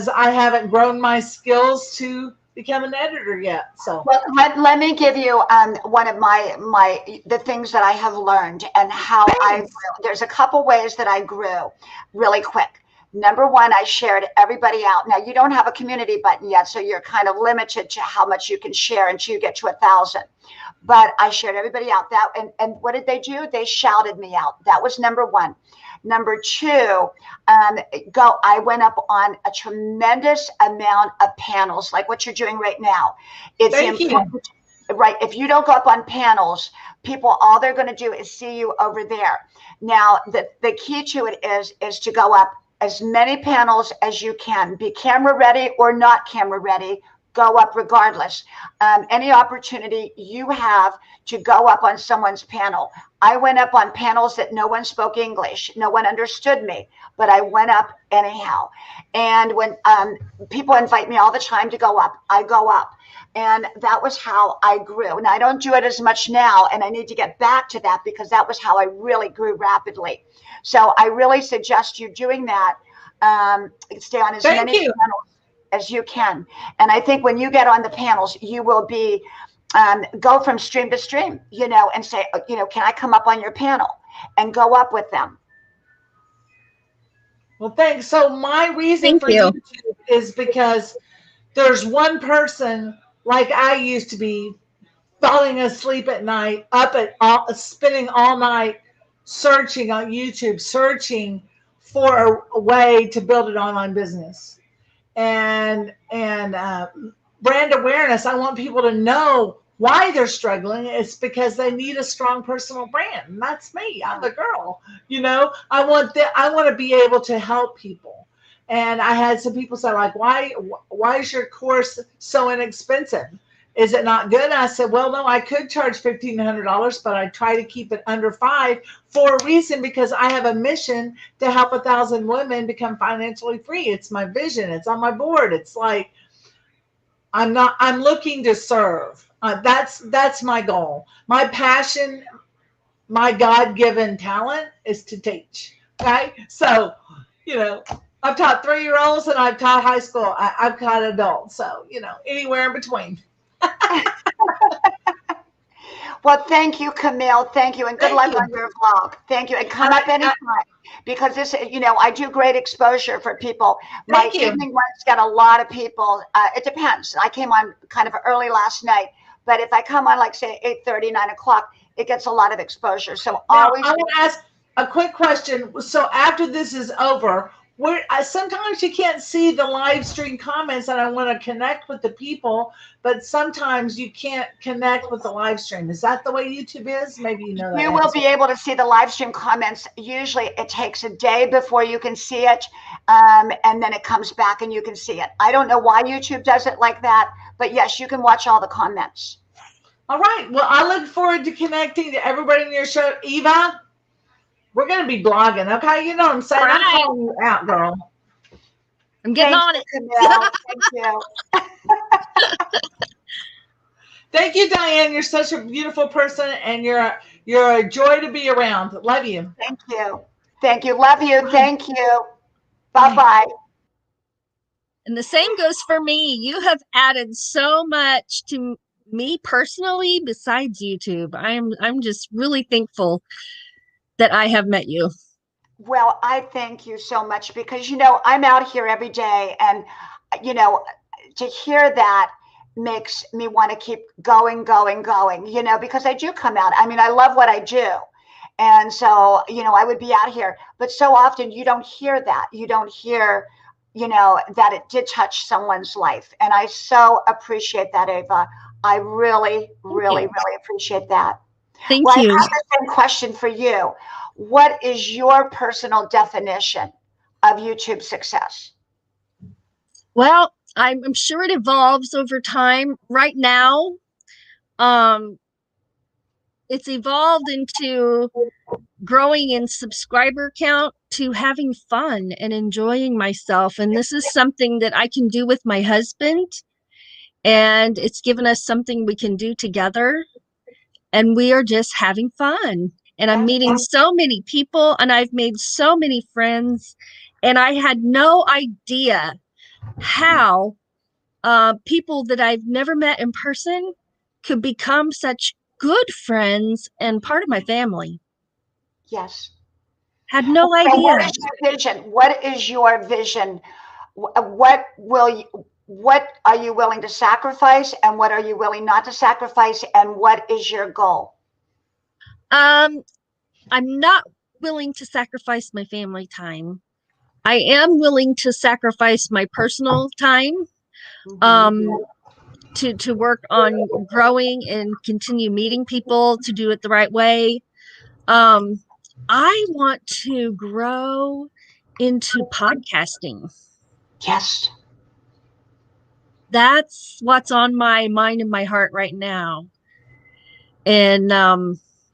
I haven't grown my skills to become an editor yet. So, well, let me give you one of the things that I have learned and how I grew. There's a couple ways that I grew really quick. Number one, I shared everybody out. Now, you don't have a community button yet, so you're kind of limited to how much you can share until you get to 1,000. But I shared everybody out. And what did they do? They shouted me out. That was number one. Number two, I went up on a tremendous amount of panels, like what you're doing right now. It's important, right? If you don't go up on panels, people, all they're going to do is see you over there. Now, the key to it is to go up as many panels as you can. Be camera ready or not camera ready. Go up regardless. Any opportunity you have to go up on someone's panel. I went up on panels that no one spoke English. No one understood me, but I went up anyhow. And when people invite me all the time to go up, I go up. And that was how I grew. And I don't do it as much now, and I need to get back to that because that was how I really grew rapidly. So I really suggest you doing that. Stay on as many panels as you can. And I think when you get on the panels, you will be go from stream to stream, and say, can I come up on your panel, and go up with them. Well, thanks. So my reason for YouTube is because there's one person like I used to be, falling asleep at night, spending all night searching on YouTube, searching for a way to build an online business. And brand awareness, I want people to know why they're struggling. It's because they need a strong personal brand. And that's me. I'm the girl. I want to be able to help people. And I had some people say, like, why is your course so inexpensive? Is it not good? And I said, well, no, I could charge $1,500, but I try to keep it under $5 for a reason, because I have a mission to help 1,000 women become financially free. It's my vision. It's on my board. It's like, I'm looking to serve. That's my goal. My passion, my God-given talent is to teach. Okay. So, I've taught 3-year-olds and I've taught high school. I've taught adults. So, anywhere in between. Well, thank you, Camille. Thank you. And good luck on your vlog. Thank you. And come up anytime, because this, I do great exposure for people. My evening ones get a lot of people. It depends. I came on kind of early last night, but if I come on, like, say 8:30, 9 o'clock, it gets a lot of exposure. So always. I want to ask a quick question. So after this is over, where sometimes you can't see the live stream comments, and I want to connect with the people, but sometimes you can't connect with the live stream. Is that the way YouTube is? Maybe you know that You will answer. be able to see the live stream comments. Usually it takes a day before you can see it, and then it comes back and you can see it. I don't know why YouTube does it like that, but yes, you can watch all the comments. All right. Well, I look forward to connecting to everybody in your show. Eva, we're going to be blogging, okay? You know what I'm saying? All I'm right. calling you out, girl. I'm getting Thank on you, it. Camille. Thank you. Thank you, Diane. You're such a beautiful person, and you're a joy to be around. Love you. Thank you. Thank you. Love you. Bye. Thank you. Bye. Bye-bye. And the same goes for me. You have added so much to me personally besides YouTube. I'm just really thankful that I have met you. Well, I thank you so much because, I'm out here every day, and, to hear that makes me want to keep going, because I do come out. I mean, I love what I do. And so, I would be out here, but so often you don't hear that. You don't hear, that it did touch someone's life. And I so appreciate that, Ava. I really, really, really appreciate that. Thank Well, I you. have the same question for you. What is your personal definition of YouTube success? Well, I'm sure it evolves over time. Right now, it's evolved into growing in subscriber count to having fun and enjoying myself. And this is something that I can do with my husband. And it's given us something we can do together. And we are just having fun. And I'm meeting so many people, and I've made so many friends. And I had no idea how people that I've never met in person could become such good friends and part of my family. Yes. Had no And idea. what is your vision? What is your vision? What are you willing to sacrifice, and what are you willing not to sacrifice, and what is your goal? I'm not willing to sacrifice my family time. I am willing to sacrifice my personal time to work on growing and continue meeting people to do it the right way. I want to grow into podcasting. Yes. That's what's on my mind and my heart right now. And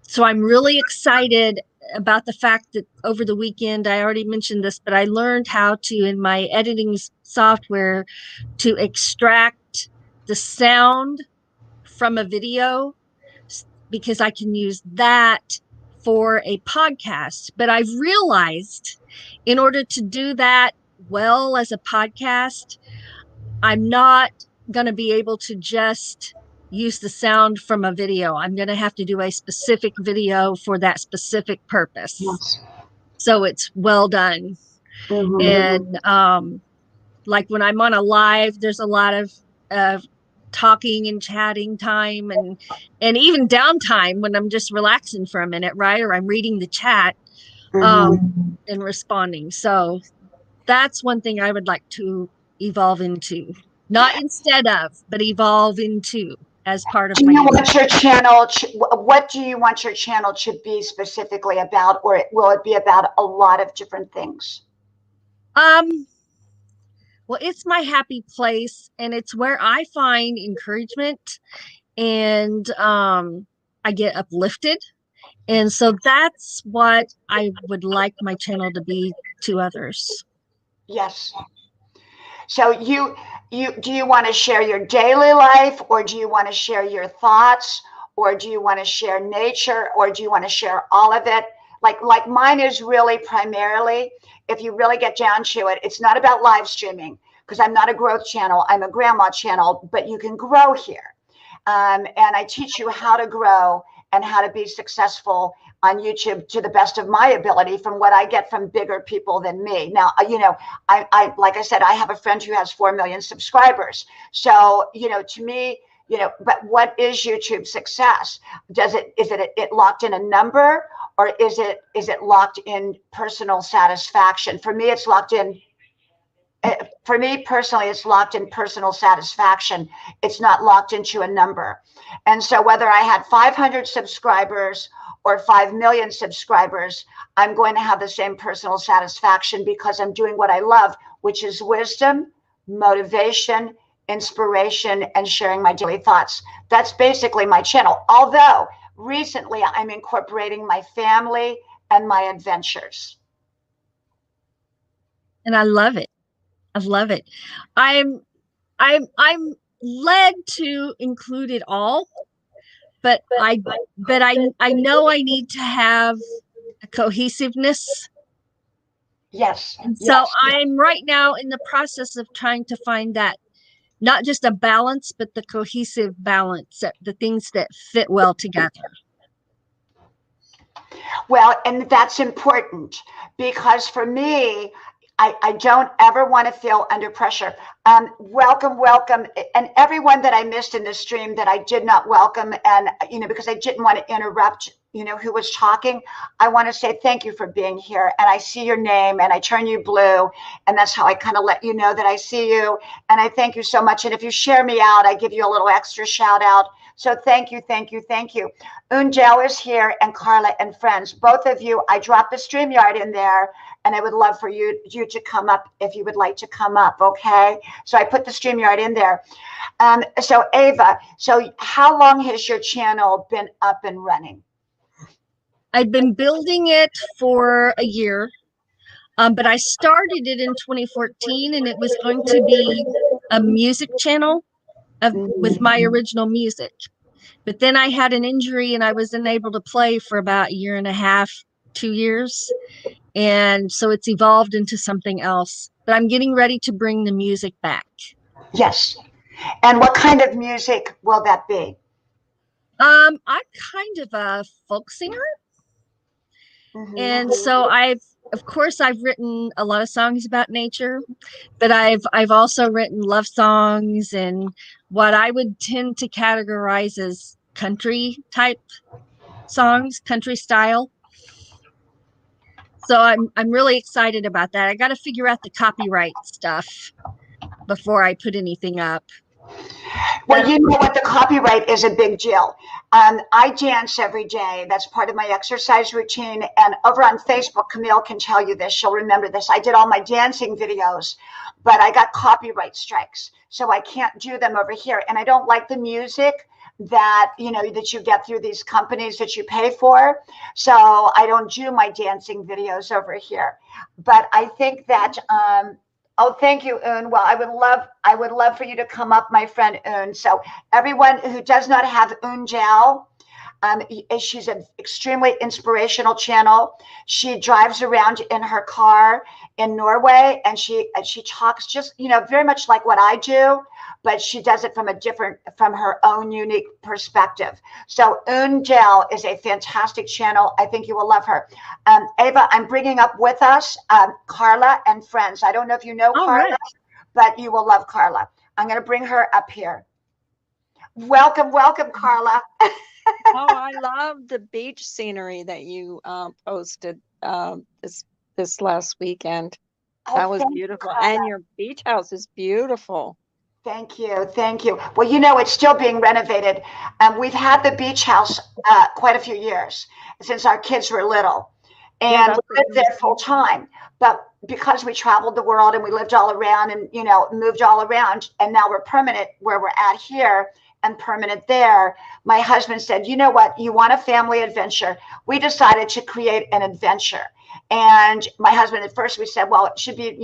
so I'm really excited about the fact that over the weekend, I already mentioned this, but I learned how to, in my editing software, to extract the sound from a video because I can use that for a podcast. But I've realized in order to do that well as a podcast, I'm not going to be able to just use the sound from a video. I'm going to have to do a specific video for that specific purpose. Yes. So it's well done. And like when I'm on a live, there's a lot of talking and chatting time and even downtime when I'm just relaxing for a minute, right? Or I'm reading the chat and responding. So that's one thing I would like to evolve into. Not instead of, but evolve into as part of Do my you want your channel? What do you want your channel to be specifically about, or will it be about a lot of different things? Well, it's my happy place, and it's where I find encouragement, and I get uplifted. And so that's what I would like my channel to be to others. Yes. So do you want to share your daily life, or do you want to share your thoughts, or do you want to share nature, or do you want to share all of it? Like mine is really primarily, if you really get down to it, it's not about live streaming, because I'm not a growth channel. I'm a grandma channel, but you can grow here. And I teach you how to grow and how to be successful on YouTube to the best of my ability from what I get from bigger people than me. Now, I like I said, I have a friend who has 4 million subscribers. So, to me, but what is YouTube success? Is it locked in a number, or is it locked in personal satisfaction? For me, it's locked in. For me personally, it's locked in personal satisfaction. It's not locked into a number. And so whether I had 500 subscribers or 5 million subscribers, I'm going to have the same personal satisfaction because I'm doing what I love, which is wisdom, motivation, inspiration, and sharing my daily thoughts. That's basically my channel. Although recently I'm incorporating my family and my adventures. And I love it. I love it. I'm led to include it all, but I know I need to have a cohesiveness. Yes. And so I'm right now in the process of trying to find that, not just a balance, but the cohesive balance, the things that fit well together. Well, and that's important because for me, I don't ever want to feel under pressure. Welcome. And everyone that I missed in the stream that I did not welcome, and, because I didn't want to interrupt, who was talking, I want to say thank you for being here. And I see your name and I turn you blue. And that's how I kind of let you know that I see you. And I thank you so much. And if you share me out, I give you a little extra shout out. So thank you. Unjel is here, and Carla and friends, both of you. I dropped the StreamYard in there, and I would love for you to come up if you would like to come up, okay? So I put the StreamYard in there. So Ava, so how long has your channel been up and running? I've been building it for a year, but I started it in 2014, and it was going to be a music channel with my original music. But then I had an injury and I was unable to play for about a year and a half, 2 years. And so it's evolved into something else. But I'm getting ready to bring the music back. Yes. And what kind of music will that be? I'm kind of a folk singer. And so of course I've written a lot of songs about nature, but I've also written love songs and what I would tend to categorize as country type songs, country style. So I'm really excited about that. I got to figure out the copyright stuff before I put anything up. Well, you know what? The copyright is a big deal. I dance every day. That's part of my exercise routine. And over on Facebook, Camille can tell you this. She'll remember this. I did all my dancing videos, but I got copyright strikes. So I can't do them over here. And I don't like the music that, that you get through these companies that you pay for. So I don't do my dancing videos over here. But I think that, oh, thank you, Un. Well, I would love for you to come up, my friend Un. So everyone who does not have Unjel, she's an extremely inspirational channel. She drives around in her car in Norway, and she talks just, very much like what I do, but she does it from her own unique perspective. So Unjel is a fantastic channel. I think you will love her. Ava, I'm bringing up with us Carla and friends. I don't know if you know Carla, right, but you will love Carla. I'm going to bring her up here. Welcome, Carla. Oh, I love the beach scenery that you posted this last weekend. That was beautiful. And your beach house is beautiful. Thank you. Well, it's still being renovated. We've had the beach house quite a few years, since our kids were little, and we lived there full time. But because we traveled the world and we lived all around and, moved all around, and now we're permanent where we're at here and permanent there, my husband said, you know what, you want a family adventure? We decided to create an adventure. And my husband, at first we said, well, it should be,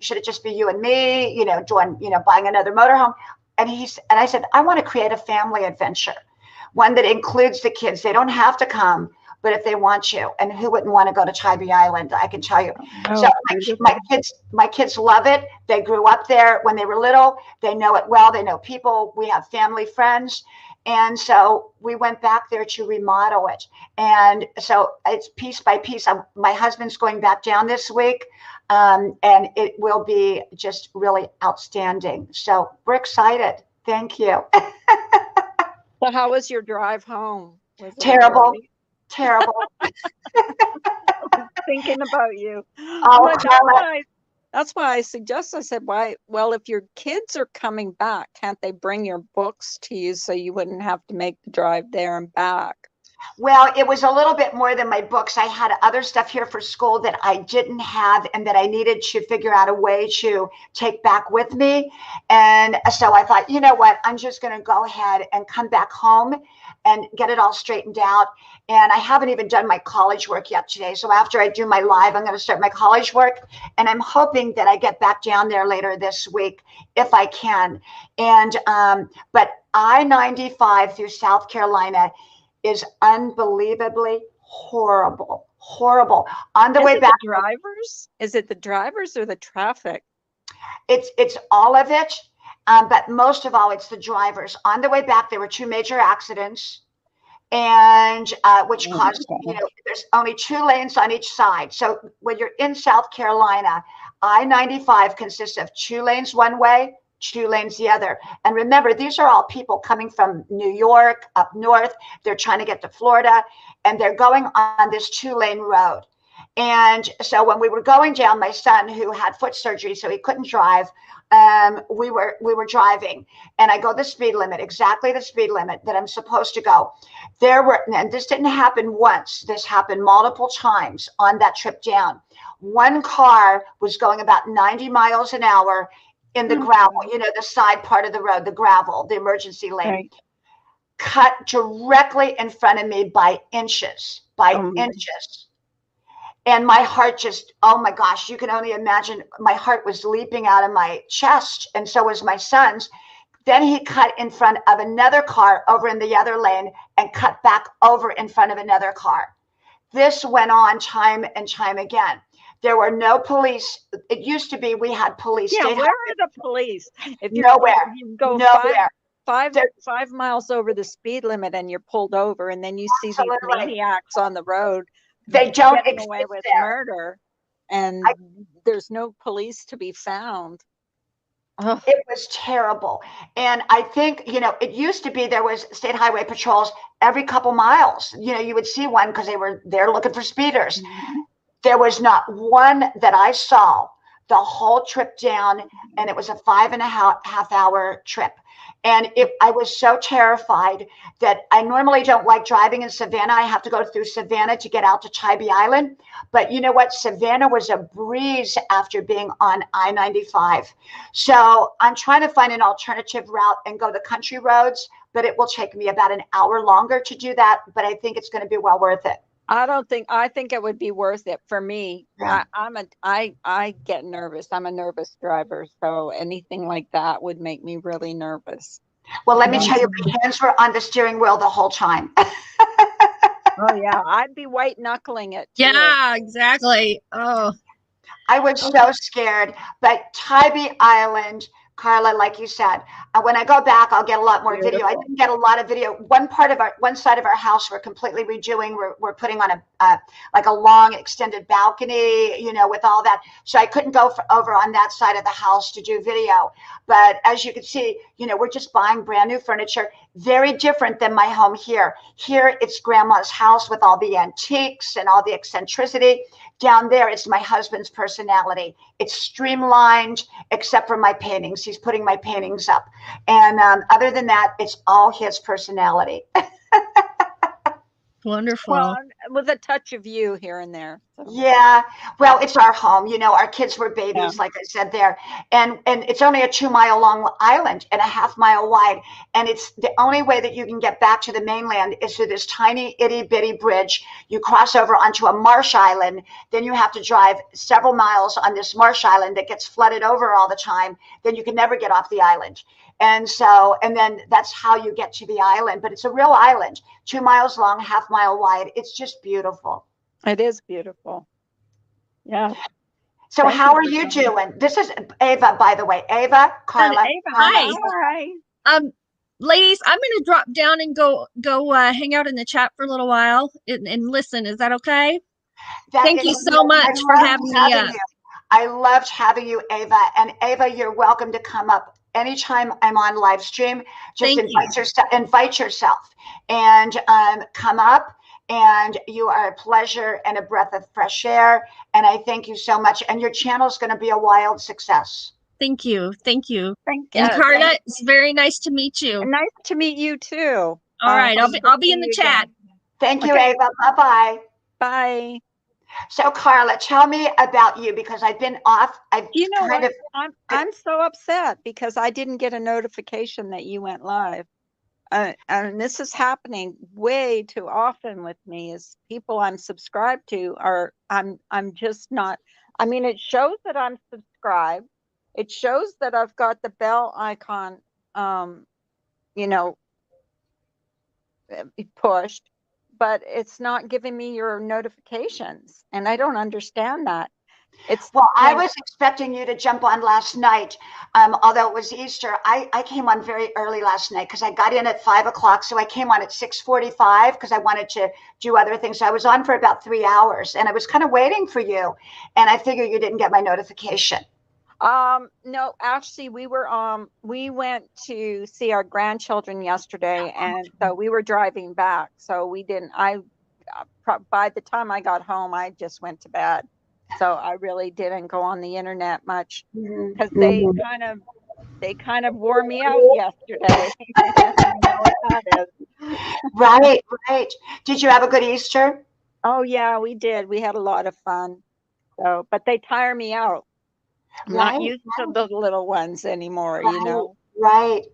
should it just be you and me, buying another motorhome? And I said, I want to create a family adventure, one that includes the kids. They don't have to come, but if they want to, and who wouldn't want to go to Tybee Island, I can tell you. Oh, so my kids love it. They grew up there when they were little. They know it well. They know people. We have family friends. And so we went back there to remodel it. And so it's piece by piece. My husband's going back down this week, and it will be just really outstanding. So we're excited. Thank you. So how was your drive home? Was it all Terrible, right? terrible. Thinking about you. I'm Oh, like, Carla, that's why I suggest, I said, why, well, if your kids are coming back, can't they bring your books to you so you wouldn't have to make the drive there and back? well, it was a little bit more than my books. I had other stuff here for school that I didn't have and that I needed to figure out a way to take back with me. And so I thought, you know what? I'm just going to go ahead and come back home and get it all straightened out. And I haven't even done my college work yet today. So after I do my live, I'm going to start my college work. And I'm hoping that I get back down there later this week if I can. And, but I-95 through South Carolina is unbelievably horrible, horrible. On the Is way it back, the drivers? Is it the drivers or the traffic? it's all of it, but most of all, it's the drivers. On the way back, there were two major accidents, and which caused, there's only 2 lanes on each side. So when you're in South Carolina, I-95 consists of 2 lanes one way, 2 lanes the other. And remember, these are all people coming from New York up north. They're trying to get to Florida, and they're going on this 2-lane road. And so when we were going down, my son, who had foot surgery, so he couldn't drive, we were driving, and I go the speed limit, exactly the speed limit that I'm supposed to go. There were, and this didn't happen once, this happened multiple times on that trip down. One car was going about 90 miles an hour in the gravel, the side part of the road, the gravel, the emergency lane, Right. cut directly in front of me by inches, inches. And my heart just, oh my gosh, you can only imagine, my heart was leaping out of my chest, and so was my son's. Then he cut in front of another car over in the other lane and cut back over in front of another car. This went on time and time again. There were no police. It used to be we had police. Yeah, where are the police? If nowhere. You go Nowhere. 5 miles over the speed limit and you're pulled over, and then you see these maniacs on the road. They don't getting away with murder, and there's no police to be found. Ugh. It was terrible. And I think, it used to be there was state highway patrols every couple miles. You would see one because they were there looking for speeders. Mm-hmm. There was not one that I saw the whole trip down, and it was a 5.5 hour trip. And I was so terrified that I normally don't like driving in Savannah. I have to go through Savannah to get out to Tybee Island. But you know what? Savannah was a breeze after being on I-95. So I'm trying to find an alternative route and go the country roads, but it will take me about an hour longer to do that. But I think it's going to be well worth it. I think it would be worth it for me. Yeah. I get nervous. I'm a nervous driver. So anything like that would make me really nervous. Well, let me tell you, my hands were on the steering wheel the whole time. Oh yeah. I'd be white knuckling it too. Yeah, exactly. Oh, I was so scared, but Tybee Island, Carla, like you said, when I go back, I'll get a lot more video. I didn't get a lot of video. One side of our house, we're completely redoing. We're putting on like a long extended balcony, with all that. So I couldn't go over on that side of the house to do video. But as you can see, we're just buying brand new furniture. Very different than my home here. Here, it's grandma's house with all the antiques and all the eccentricity. Down there, it's my husband's personality. It's streamlined, except for my paintings. He's putting my paintings up. And other than that, it's all his personality. wonderful. Well, with a touch of you here and there. So. Yeah. Well, it's our home. Our kids were babies, like I said there. And it's only a 2-mile long island and a 1/2 mile wide. And it's the only way that you can get back to the mainland is through this tiny itty bitty bridge. You cross over onto a marsh island. Then you have to drive several miles on this marsh island that gets flooded over all the time. Then you can never get off the island. And then that's how you get to the island. But it's a real island, 2 miles long, 1/2 mile wide. It's just beautiful. It is beautiful. Yeah. So how are you doing? This is Ava, by the way. Ava, Carla. Ava, hi. Ladies, I'm going to drop down and go hang out in the chat for a little while and listen. Is that okay? Thank you so much for having me up. I loved having you, Ava. And Ava, you're welcome to come up anytime I'm on live stream, just Thank you. invite yourself and come up. And you are a pleasure and a breath of fresh air. And I thank you so much. And your channel is going to be a wild success. Thank you. Thank you. Thank And you. Carla, it's very nice to meet you. Nice to meet you too. All right, Hope I'll to be see in the you chat. again. Thank you, Okay. Ava. Bye-bye. Bye. So Carla, tell me about you, because I've been off. You know what? I'm so upset because I didn't get a notification that you went live. And this is happening way too often with me. Is people I'm subscribed to are I'm just not. I mean, it shows that I'm subscribed. It shows that I've got the bell icon, you know, pushed, but it's not giving me your notifications, and I don't understand that. Well, I was expecting you to jump on last night, although it was Easter. I came on very early last night because I got in at 5 o'clock. So I came on at 6:45 because I wanted to do other things. So I was on for about 3 hours, and I was kind of waiting for you. And I figured you didn't get my notification. No, actually we went to see our grandchildren yesterday, and so we were driving back. So we didn't, by the time I got home, I just went to bed. So I really didn't go on the internet much because they kind of wore me out yesterday. You know what that is. Right, right. Did you have a good Easter? Oh yeah, we did. We had a lot of fun. So, but they tire me out. I'm not used to the little ones anymore, you know. Right.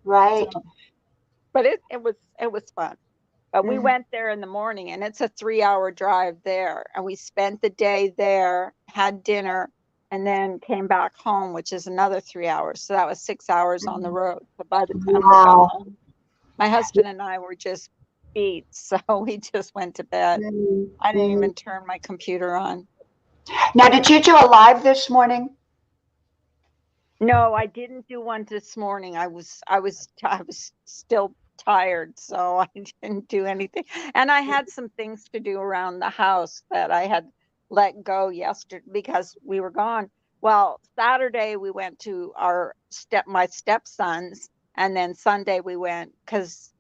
But it was fun. But we went there in the morning, and it's a 3-hour drive there, and we spent the day there, had dinner, and then came back home, which is another 3 hours. So that was 6 hours on the road. So by the time we got home, my husband and I were just beat, so we just went to bed. I didn't even turn my computer on. Now, did you do a live this morning? No, I didn't do one this morning. I was still tired, so I didn't do anything. And I had some things to do around the house that I had let go yesterday because we were gone. Well, Saturday we went to my stepsons, and then Sunday we went because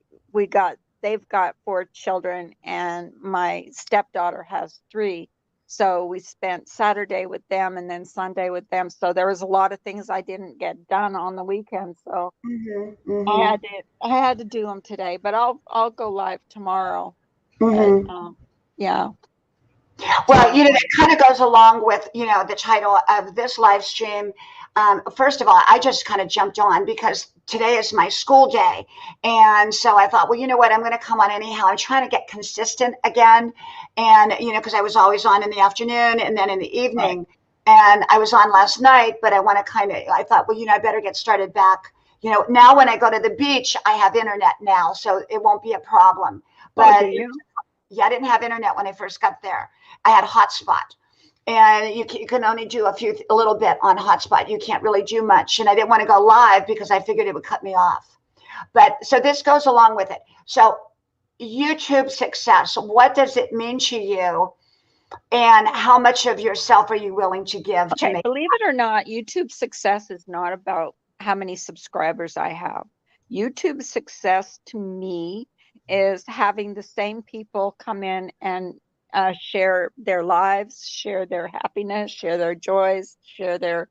they've got 4 children, and my stepdaughter has 3. So we spent Saturday with them and then Sunday with them. So there was a lot of things I didn't get done on the weekend. So I had to do them today, but I'll go live tomorrow. Yeah. Well, you know, that kind of goes along with, you know, the title of this live stream. First of all, I just kind of jumped on because today is my school day. And so I thought, well, you know what, I'm going to come on anyhow. I'm trying to get consistent again. And, you know, because I was always on in the afternoon and then in the evening. Right. And I was on last night, but I thought, well, you know, I better get started back. You know, now when I go to the beach, I have internet now, so it won't be a problem. But yeah, I didn't have internet when I first got there. I had hotspot, and you can only do a little bit on hotspot. You can't really do much. And I didn't want to go live because I figured it would cut me off. But so this goes along with it. So YouTube success, what does it mean to you? And how much of yourself are you willing to give to make? Believe it or not, YouTube success is not about how many subscribers I have. YouTube success to me is having the same people come in and share their lives, share their happiness, share their joys, share their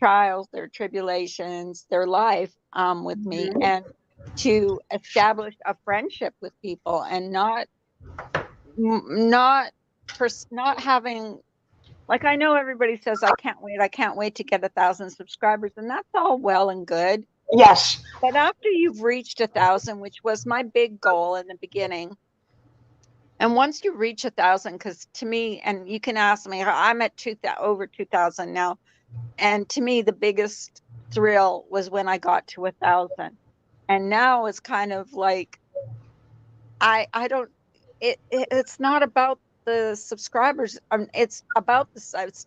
trials, their tribulations, their life with me, and to establish a friendship with people, and not having, like, I know everybody says, I can't wait to get 1,000 subscribers, and that's all well and good. Yes. But after you've reached 1,000, which was my big goal in the beginning, and once you reach 1,000, because to me, and you can ask me, I'm at over 2,000 now, and to me, the biggest thrill was when I got to 1,000, and now it's kind of like it's not about the subscribers. It's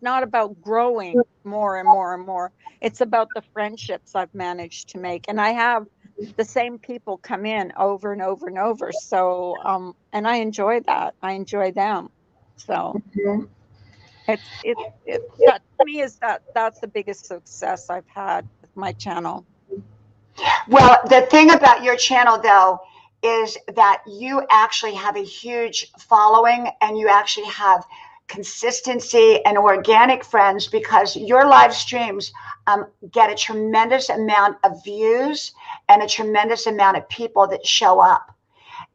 not about growing more and more and more. It's about the friendships I've managed to make, and I have the same people come in over and over and over. So and I enjoy that. I enjoy them. So that to me that's the biggest success I've had with my channel. Well, the thing about your channel, though, is that you actually have a huge following and you actually have consistency and organic friends because your live streams get a tremendous amount of views and a tremendous amount of people that show up.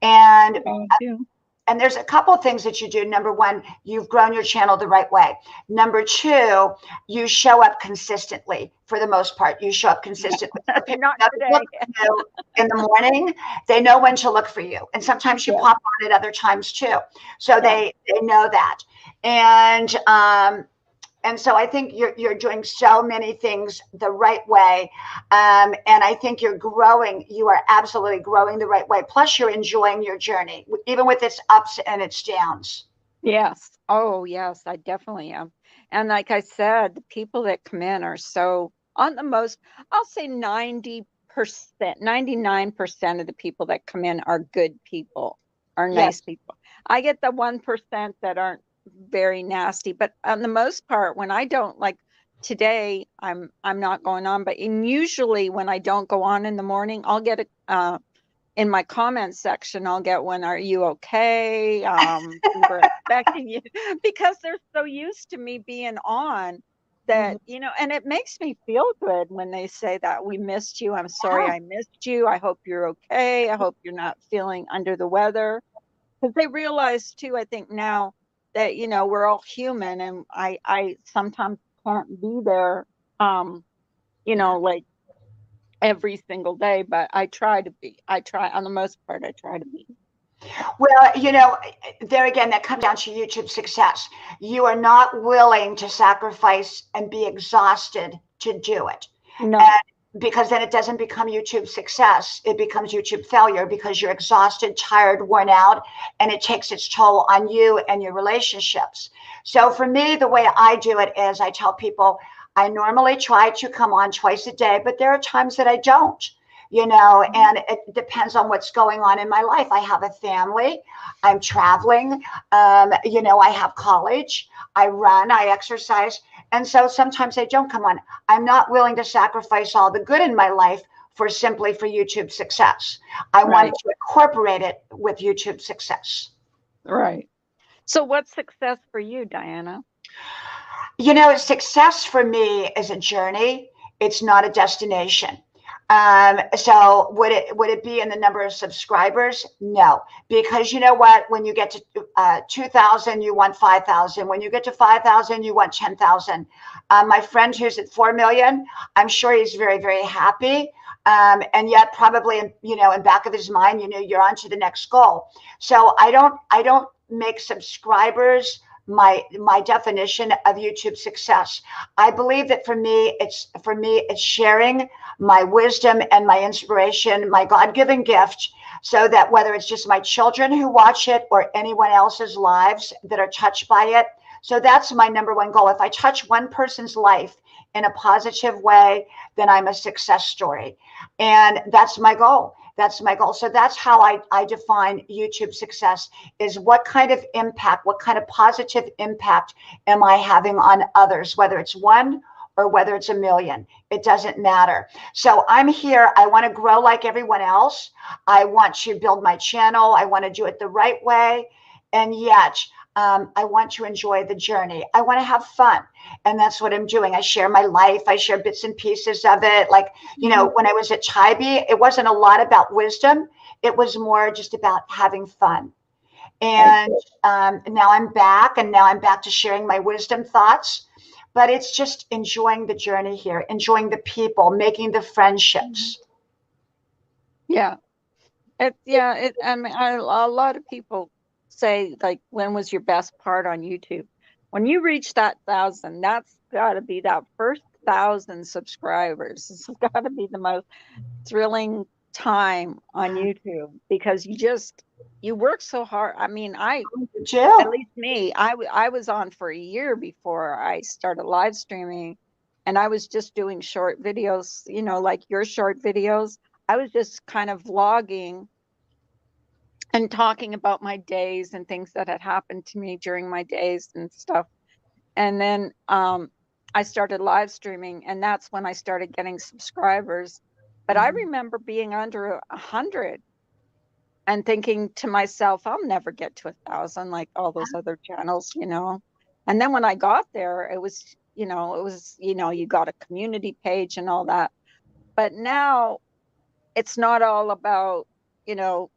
And Thank you. and there's a couple of things that you do. Number one, you've grown your channel the right way. Number two, you show up consistently for the most part. You show up consistently. Not today. Look for you in the morning, they know when to look for you. And sometimes you pop on at other times too. So they know that. And so I think you're doing so many things the right way. And I think you're growing. You are absolutely growing the right way. Plus, you're enjoying your journey, even with its ups and its downs. Yes. Oh, yes, I definitely am. And like I said, the people that come in are so, on the most, I'll say 90%, 99% of the people that come in are good people, are nice people. I get the 1% that aren't very nasty, but on the most part, when I don't, like today, I'm not going on, but usually when I don't go on in the morning, I'll get a in my comment section, I'll get one, "Are you okay? We were expecting you," because they're so used to me being on that, you know, and it makes me feel good when they say that, "We missed you. I'm sorry I missed you. I hope you're okay. I hope you're not feeling under the weather." Because they realize too, I think now that, you know, we're all human and I sometimes can't be there, you know, like every single day, but I try to be. I try, on the most part, I try to be. Well, you know, there again, that comes down to YouTube success. You are not willing to sacrifice and be exhausted to do it. No. And because then it doesn't become YouTube success, it becomes YouTube failure because you're exhausted, tired, worn out, and it takes its toll on you and your relationships. So for me, the way I do it is I tell people I normally try to come on twice a day, but there are times that I don't, you know, and it depends on what's going on in my life. I have a family, I'm traveling, you know, I have college, I run, I exercise. And so sometimes I don't come on. I'm not willing to sacrifice all the good in my life simply for YouTube success. I want to incorporate it with YouTube success. Right. So what's success for you, Diana? You know, success for me is a journey. It's not a destination. So would it be in the number of subscribers? No, because you know what? When you get to 2,000, you want 5,000. When you get to 5,000, you want 10,000. My friend who's at 4 million, I'm sure he's very, very happy. And yet probably, you know, in back of his mind, you know, you're on to the next goal. So I don't make subscribers my definition of YouTube success. I believe that for me it's sharing my wisdom and my inspiration, my God-given gift, so that whether it's just my children who watch it or anyone else's lives that are touched by it. So that's my number one goal. If I touch one person's life in a positive way, then I'm a success story. And that's my goal. That's my goal. So that's how I define YouTube success, is what kind of impact, what kind of positive impact am I having on others, whether it's one or whether it's a million, it doesn't matter. So I'm here. I want to grow like everyone else. I want to build my channel. I want to do it the right way. And yet, I want to enjoy the journey. I want to have fun. And that's what I'm doing. I share my life. I share bits and pieces of it. Like, you know, when I was at Tybee, it wasn't a lot about wisdom. It was more just about having fun. And now I'm back, and now I'm back to sharing my wisdom thoughts. But it's just enjoying the journey here, enjoying the people, making the friendships. Yeah. I mean, a lot of people say, like, when was your best part on YouTube? When you reach that 1,000, that's got to be that first 1,000 subscribers. It's got to be the most thrilling time on YouTube, because you work so hard. I mean, at least me, I was on for a year before I started live streaming, and I was just doing short videos, you know, like your short videos. I was just kind of vlogging and talking about my days and things that had happened to me during my days and stuff. And then I started live streaming, and that's when I started getting subscribers. But I remember being under 100 and thinking to myself, I'll never get to 1,000 like all those other channels, you know. And then when I got there, it was, you know, you got a community page and all that. But now it's not all about, you know,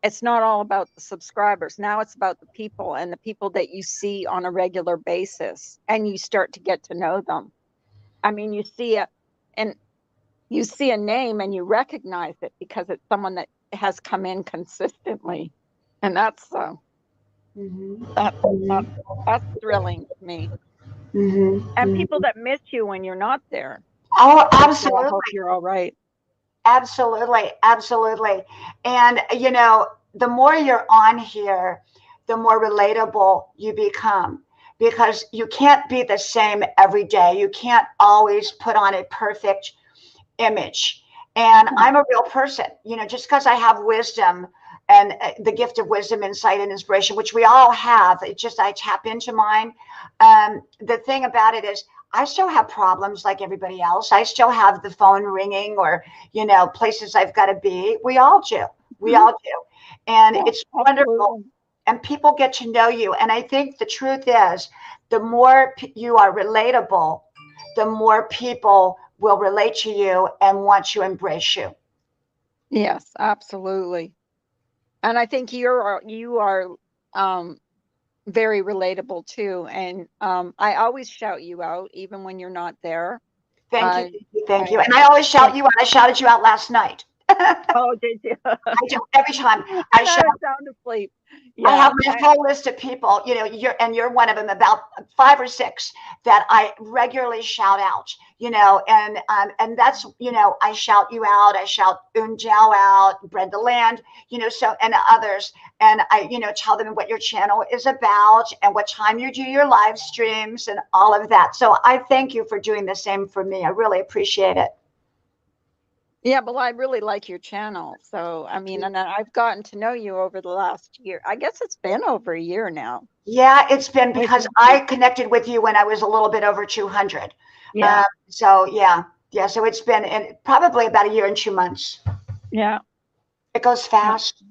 it's not all about the subscribers. Now it's about the people, and the people that you see on a regular basis, and you start to get to know them. I mean, and you see a name and you recognize it because it's someone that has come in consistently, and that's Mm-hmm. that, that Mm-hmm. that's thrilling to me. And Mm-hmm. people that miss you when you're not there. Oh, They say, I absolutely. hope you're all right. Absolutely. Absolutely. And, you know, the more you're on here, the more relatable you become because you can't be the same every day. You can't always put on a perfect image. And I'm a real person, you know, just because I have wisdom and the gift of wisdom, insight, and inspiration, which we all have. It's just I tap into mine. The thing about it is, I still have problems like everybody else. I still have the phone ringing or, you know, places I've got to be. We all do. We Mhm. all do. And Yeah, it's wonderful. absolutely. And people get to know you. And I think the truth is, the more you are relatable, the more people will relate to you and want to embrace you. Yes, absolutely. And I think you are um very relatable too. And I always shout you out even when you're not there. Thank you, Uh, thank you, thank I you. And I always yeah. shout you out. I shouted you out last night. I Oh, did you? do every time. I And I shout. was sound asleep. I Yeah. have my whole list of people, you know, you're one of them, about 5 or 6 that I regularly shout out, you know, and that's, you know, I shout you out, I shout Unjao out, Brenda Land, you know, so and others, and I, you know, tell them what your channel is about and what time you do your live streams and all of that. So I thank you for doing the same for me. I really appreciate it. Yeah, well, I really like your channel. So, I mean, and I've gotten to know you over the last year. I guess it's been over a year now. Yeah, it's been Which because is, I connected with you when I was a little bit over 200. yeah, So yeah, yeah. So it's been probably about a year and 2 months. yeah, It goes yeah, fast.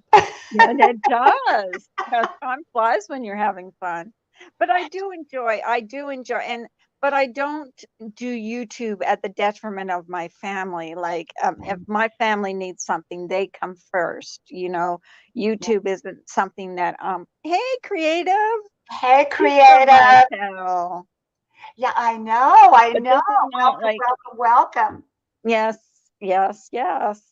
yeah, and it does. Because time flies when you're having fun. But I do enjoy, but I don't do YouTube at the detriment of my family. Like, if my family needs something, they come first. You know, Yeah. YouTube isn't something that, hey, creative, Hey, please come my creative. channel. Yeah, I know. I But know. this is not Welcome, like, welcome, welcome. yes, yes, yes.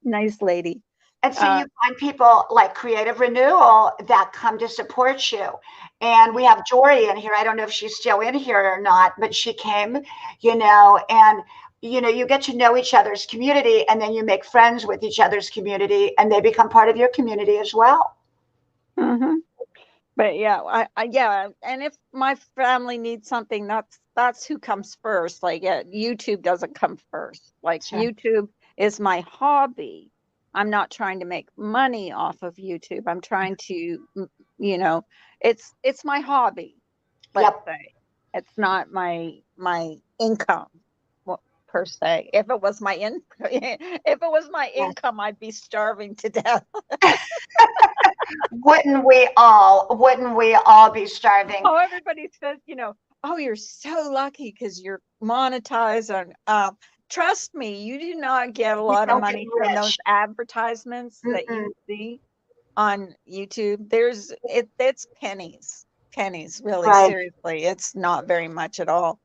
Nice lady. And so Uh, you find people like Creative Renewal that come to support you. And we have Jory in here. I don't know if she's still in here or not, but she came, you know, and you know, you get to know each other's community and then you make friends with each other's community and they become part of your community as well. mhm. But yeah, yeah, and if my family needs something, that's who comes first. Like, YouTube doesn't come first. Like, Sure. YouTube is my hobby. I'm not trying to make money off of YouTube. I'm trying to, you know, it's my hobby. Let's Yep. say it's not my income, per se. If it was my if it was my Yeah. income, I'd be starving to death. Wouldn't we all? Wouldn't we all be starving? Oh, everybody says, oh, you're so lucky because you're monetized on. Trust me, you do not get a You lot of don't get money from those rich. advertisements that you Mm-mm. see on YouTube. It's pennies, pennies, really, Right. seriously. It's not very much at all.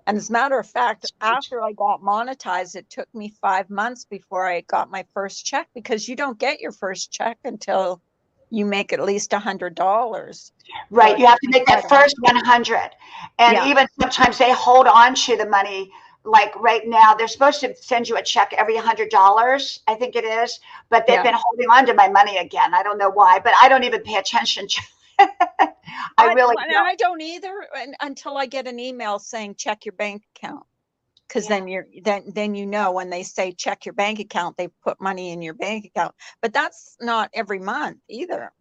And as a matter of fact, after I got monetized, it took me 5 months before I got my first check because you don't get your first check until you make at least $100. So Right. it You have took to me make quite that a while. first 100. And Yeah, even sometimes they hold on to the money. Like right now, they're supposed to send you a check every $100, I think it is, but they've yeah. been holding on to my money again. I don't know why, but I don't even pay attention to it. I really And don't. I don't either until I get an email saying check your bank account. Because Yeah. then you know when they say check your bank account, they put money in your bank account. But that's not every month either,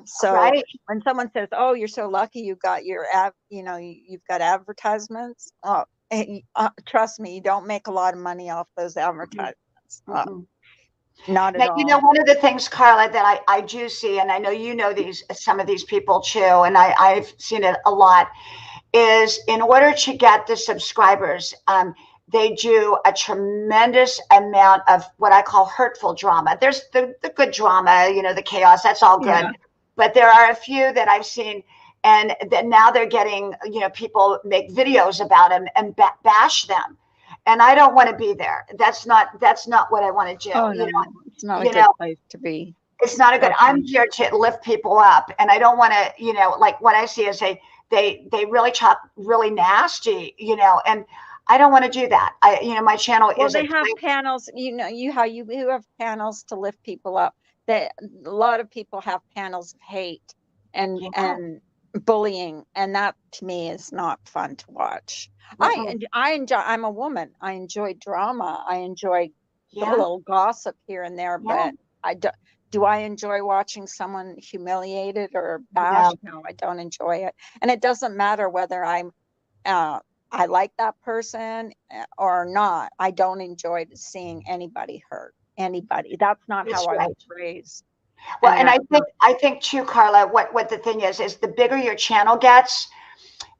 So Right. when someone says, "Oh, you're so lucky you got your you've got advertisements," oh, trust me, you don't make a lot of money off those advertisements. Mm-mm. Not Now, at you know, all. one of the things, Carla, that I do see, and I know you know some of these people too, and I've seen it a lot, is in order to get the subscribers, they do a tremendous amount of what I call hurtful drama. There's the good drama, you know, the chaos, that's all good. Yeah. But there are a few that I've seen, and that now they're getting, you know, people make videos about them and bash them. And I don't want to be there. That's not what I want to do. Oh, no, it's not a You good know, place to be. it's not a good. I'm here to lift people up, and I don't want to, you know, like what I see is they really talk really nasty, you know, and I don't want to do that. You know, my channel Well, is they have panels, you know, you have panels to lift people up. A lot of people have panels of hate and yeah. bullying, and that to me is not fun to watch. I enjoy. I'm a woman. I enjoy drama. I enjoy a Yeah. little gossip here and there, Yeah. but I do. Do I enjoy watching someone humiliated or No. bashed? No, I don't enjoy it. And it doesn't matter whether I like that person or not. I don't enjoy seeing anybody hurt anybody. That's not That's how I right. was raised. Well, And and that's not, I think too, Carla, what the thing is the bigger your channel gets,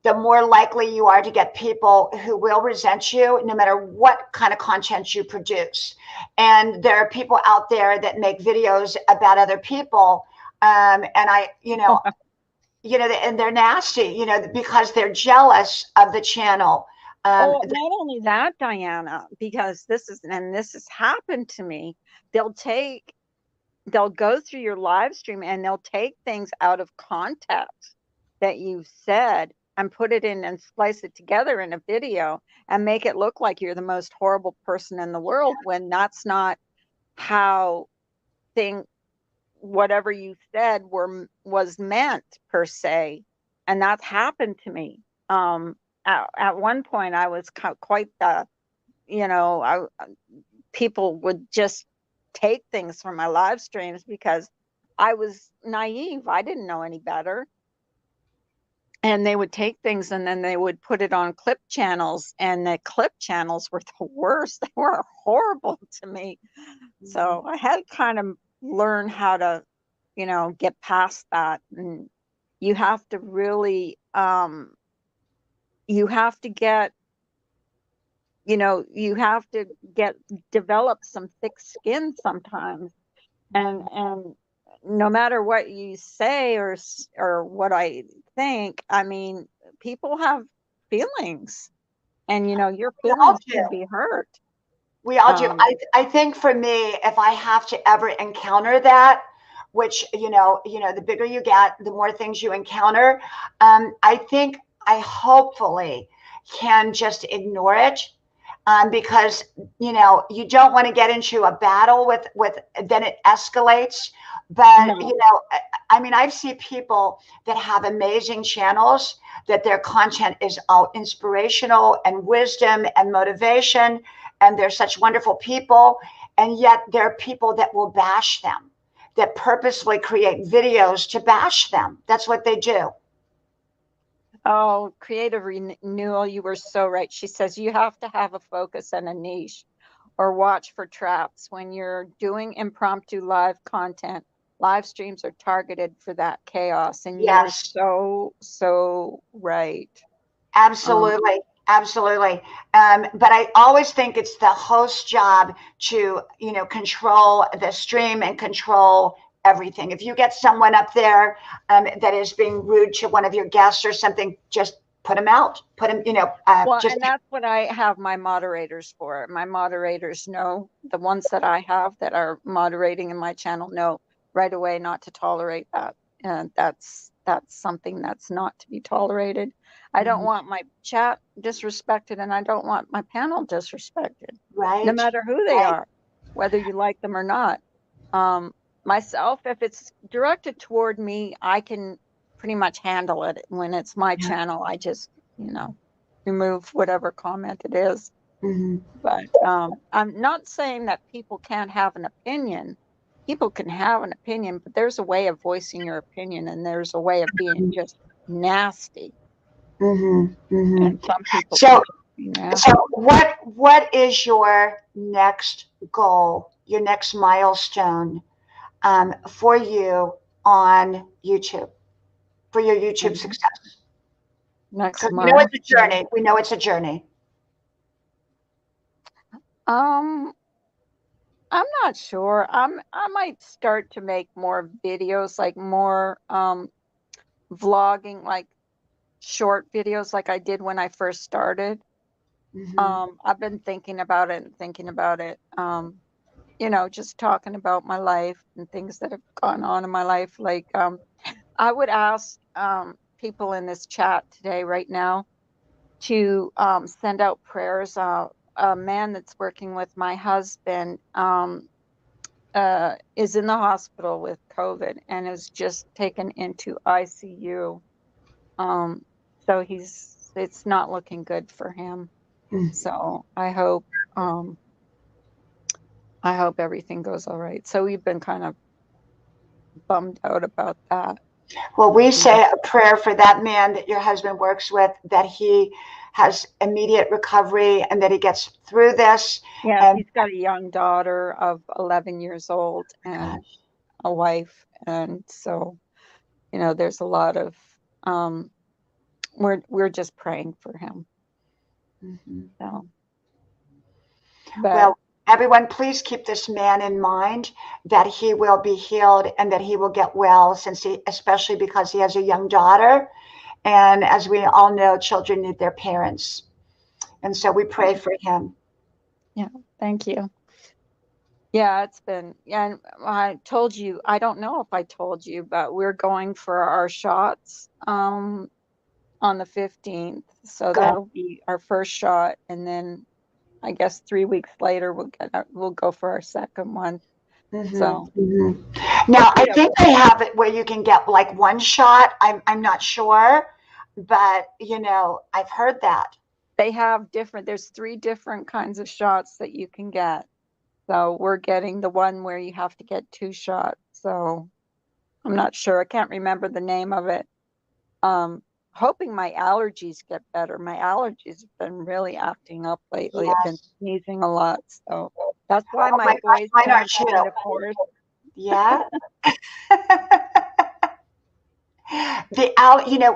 the more likely you are to get people who will resent you no matter what kind of content you produce. And there are people out there that make videos about other people. And and they're nasty, you know, because they're jealous of the channel. not only that, Diana, because this has happened to me. They'll go through your live stream and they'll take things out of context that you've said and put it in and splice it together in a video and make it look like you're the most horrible person in the world, when that's not how whatever you said was meant per se. And that's happened to me. At one point I was quite the, people would just take things from my live streams because I was naive. I didn't know any better. And they would take things and then they would put it on clip channels, and the clip channels were the worst. They were horrible to me. So I had to kind of learn how to, get past that. And you have to really, you have to develop some thick skin sometimes. And no matter what you say or what I think, I mean, people have feelings, and your feelings can be hurt. We all do. I think for me, if I have to ever encounter that, which the bigger you get, the more things you encounter. I think I hopefully can just ignore it. Because you don't want to get into a battle with then it escalates. But No. I mean, I've seen people that have amazing channels that their content is all inspirational and wisdom and motivation, and they're such wonderful people, and yet there are people that will bash them, that purposely create videos to bash them. That's what they do. Oh, creative renewal, you were so right. She says you have to have a focus and a niche, or watch for traps. When you're doing impromptu live content, live streams are targeted for that chaos. And Yes. you're so right. Absolutely. Absolutely. But I always think it's the host's job to, control the stream and control everything. If you get someone up there that is being rude to one of your guests or something, just put them out. Put them, Well, just. and that's what I have my moderators for. My moderators know, the ones that I have that are moderating in my channel know right away not to tolerate that. And that's something that's not to be tolerated. I don't want my chat disrespected, and I don't want my panel disrespected. Right. No matter who they are, whether you like them or not. Myself, if it's directed toward me, I can pretty much handle it. When it's my channel, I just, remove whatever comment it is. Mm-hmm. But I'm not saying that people can't have an opinion. People can have an opinion, but there's a way of voicing your opinion, and there's a way of being just nasty. Mm-hmm. Mm-hmm. And some people. So Yeah. So what is your next goal, your next milestone for you on YouTube, for your YouTube success? Next Because we know it's a month. journey. We know it's a journey. Um, I'm not sure. I might start to make more videos, like more vlogging, like short videos like I did when I first started. I've been thinking about it and thinking about it. You know, just talking about my life and things that have gone on in my life. Like, I would ask people in this chat today, right now, to send out prayers. A man that's working with my husband is in the hospital with COVID and is just taken into ICU. Um, so it's not looking good for him. So um, I hope everything goes all right. So we've been kind of bummed out about that. Well, we say a prayer for that man that your husband works with, that he has immediate recovery and that he gets through this. Yeah, And he's got a young daughter of 11 years old and a wife, and so there's a lot of um, we're just praying for him. So, but well, everyone, please keep this man in mind, that he will be healed and that he will get well, especially because he has a young daughter. And as we all know, children need their parents. And so we pray for him. yeah, thank you. Yeah, it's been, and I told you, I don't know if I told you, but we're going for our shots on the 15th. So Good. that'll be our first shot, and then I guess 3 weeks later we'll go for our second one. So Now, I think they have it where you can get like one shot. I'm not sure, but I've heard that. they have there's 3 different kinds of shots that you can get. So we're getting the one where you have to get 2 shots. So I'm not sure. I can't remember the name of it. Hoping my allergies get better. My allergies have been really acting up lately. I've been Yes. sneezing a lot. So that's why Oh my my gosh, voice mine are went kind too. of hoarse. Yeah.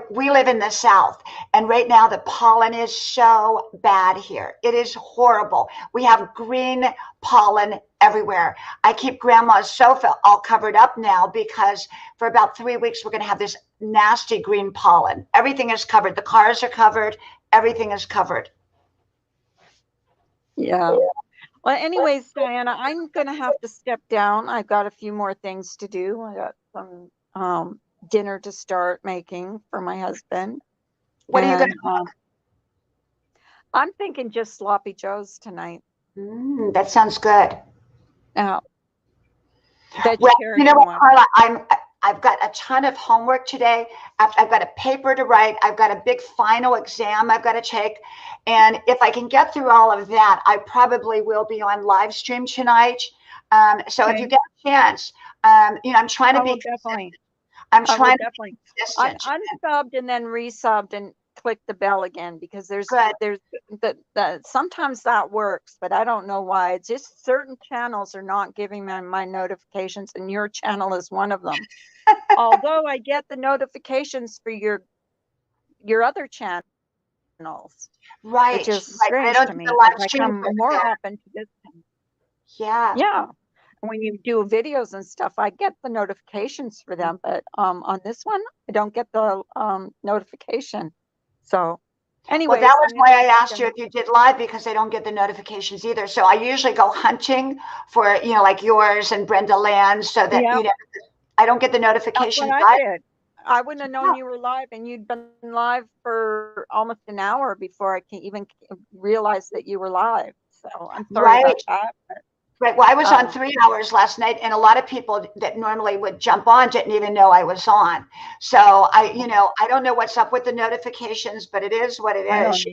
We live in the South, and right now the pollen is so bad here. It is horrible. We have green pollen everywhere. I keep grandma's sofa all covered up now because for about 3 weeks we're going to have this nasty green pollen. Everything is covered. The cars are covered. Everything is covered. Yeah. Well, anyways, Diana, I'm going to have to step down. I've got a few more things to do. I got some dinner to start making for my husband. What are you going And to I'm thinking just sloppy joes tonight. That sounds good. Well, you know vegetarian what, one. Carla? I've got a ton of homework today. I've got a paper to write. I've got a big final exam I've got to take. And if I can get through all of that, I probably will be on live stream tonight. So if you get a chance, I'm trying to be Definitely. I'm I will trying to definitely. be consistent. Unsubbed and then resubbed and click the bell again, because there's Good. the sometimes that works, but I don't know why. It's just certain channels are not giving me my notifications, and your channel is one of them. Although I get the notifications for your other channels, Right. which is Right. But I strange don't to do me the because live I stream come more there. often to this channel. Yeah. Yeah. When you do videos and stuff, I get the notifications for them, but on this one, I don't get the notification. So, anyways, Well, that was why I asked you if you did live, because I don't get the notifications either. So I usually go hunting for, like yours and Brenda Land, so that, I don't get the notifications. That's what I did. I wouldn't have known you were live, and you'd been live for almost an hour before I can even realize that you were live. So I'm sorry about that. Right. Well, I was on 3 hours last night, and a lot of people that normally would jump on didn't even know I was on. So I don't know what's up with the notifications, but it is what it is.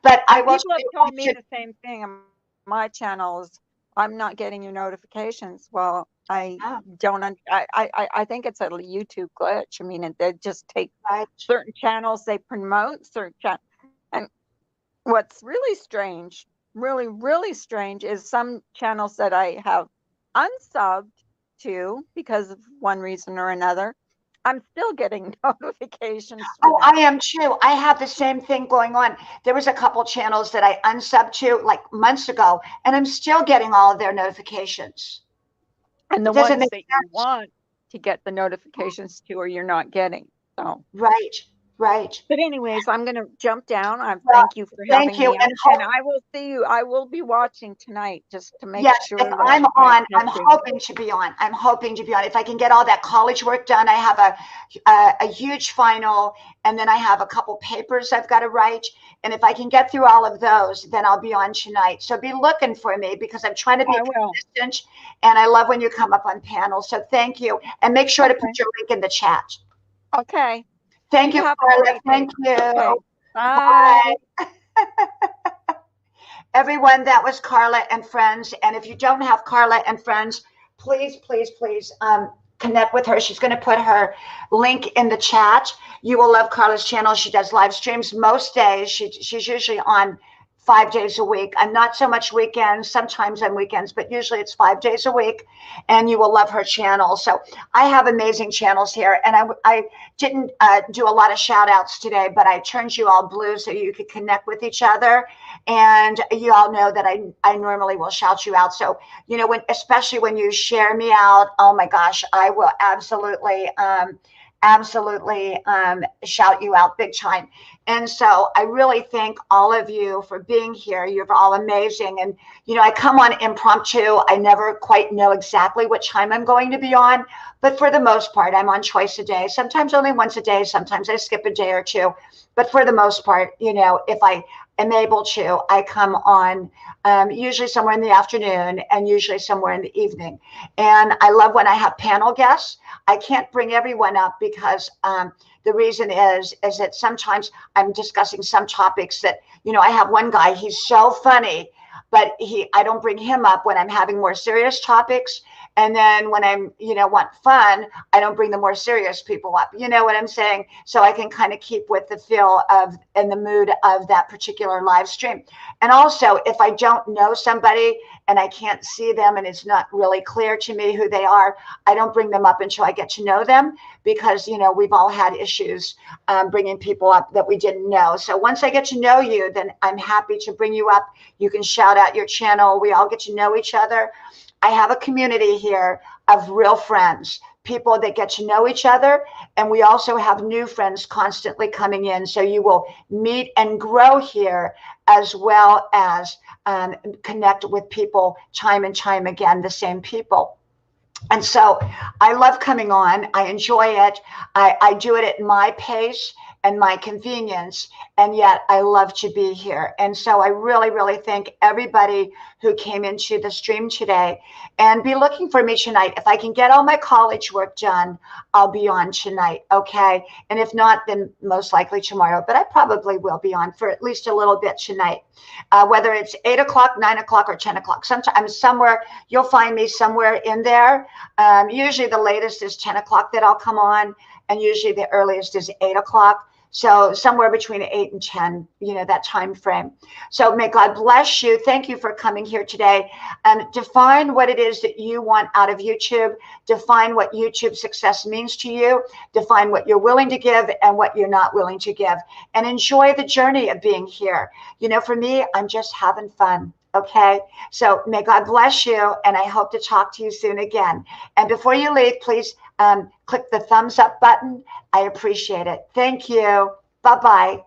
But I will. People have told me the same thing on my channels. I'm not getting your notifications. Well, I don't. I think it's a YouTube glitch. I mean, they just take certain channels, they promote certain channels, and what's really strange, really, really strange, is some channels that I have unsubbed to because of one reason or another, I'm still getting notifications for Oh, them. I am too. I have the same thing going on. There was a couple channels that I unsubbed to like months ago, and I'm still getting all of their notifications. And the It doesn't ones make that you sense. want to get the notifications to, or you're not getting. So, Right, right. but anyways, I'm going to jump down. I Well, thank you for thank having you. me And on, and I will see you. I will be watching tonight just to make yes, if sure that I'm I on, catch I'm you. hoping to be on. I'm hoping to be on. If I can get all that college work done, I have a huge final, and then I have a couple papers I've got to write. And if I can get through all of those, then I'll be on tonight. So be looking for me because I'm trying to be I will. consistent, and I love when you come up on panels. So thank you, and make sure to Okay. put your link in the chat. Okay. Thank You you, have a Carla. great day. Thank you. Okay. Bye. Bye. Everyone, that was Carla and friends. And if you don't have Carla and friends, please, please, please connect with her. She's going to put her link in the chat. You will love Carla's channel. She does live streams most days. She's usually on 5 days a week. I'm not so much weekends, sometimes on weekends, but usually it's 5 days a week. And you will love her channel. So I have amazing channels here. And I didn't do a lot of shout outs today, but I turned you all blue so you could connect with each other. And you all know that I normally will shout you out. So, you know, especially when you share me out, oh my gosh, I will absolutely shout you out big time. And so I really thank all of you for being here. You're all amazing. And, you know, I come on impromptu. I never quite know exactly what time I'm going to be on, but for the most part, I'm on twice a day, sometimes only once a day. Sometimes I skip a day or two, but for the most part, you know, if I am able to, I come on usually somewhere in the afternoon and usually somewhere in the evening. And I love when I have panel guests. I can't bring everyone up because the reason is that sometimes I'm discussing some topics that, you know, I have one guy, he's so funny, but I don't bring him up when I'm having more serious topics. And then when I'm, you know, want fun, I don't bring the more serious people up. You know what I'm saying? So I can kind of keep with the feel of and the mood of that particular live stream. And also, if I don't know somebody and I can't see them and it's not really clear to me who they are, I don't bring them up until I get to know them because, you know, we've all had issues bringing people up that we didn't know. So once I get to know you, then I'm happy to bring you up. You can shout out your channel. We all get to know each other. I have a community here of real friends, people that get to know each other. And we also have new friends constantly coming in. So you will meet and grow here as well as connect with people time and time again, the same people. And so I love coming on. I enjoy it. I do it at my pace and my convenience. And yet I love to be here. And so I really, really thank everybody who came into the stream today and be looking for me tonight. If I can get all my college work done, I'll be on tonight. Okay. And if not, then most likely tomorrow, but I probably will be on for at least a little bit tonight, whether it's 8 o'clock, 9 o'clock, or 10 o'clock. Sometimes somewhere you'll find me somewhere in there. Usually the latest is 10 o'clock that I'll come on, and usually the earliest is 8 o'clock. So somewhere between 8 and 10, you know, that time frame. So may God bless you. Thank you for coming here today. Define what it is that you want out of YouTube. Define what YouTube success means to you. Define what you're willing to give and what you're not willing to give. And enjoy the journey of being here. You know, for me, I'm just having fun. Okay, so may God bless you, and I hope to talk to you soon again. And before you leave, please click the thumbs up button. I appreciate it. Thank you. Bye-bye.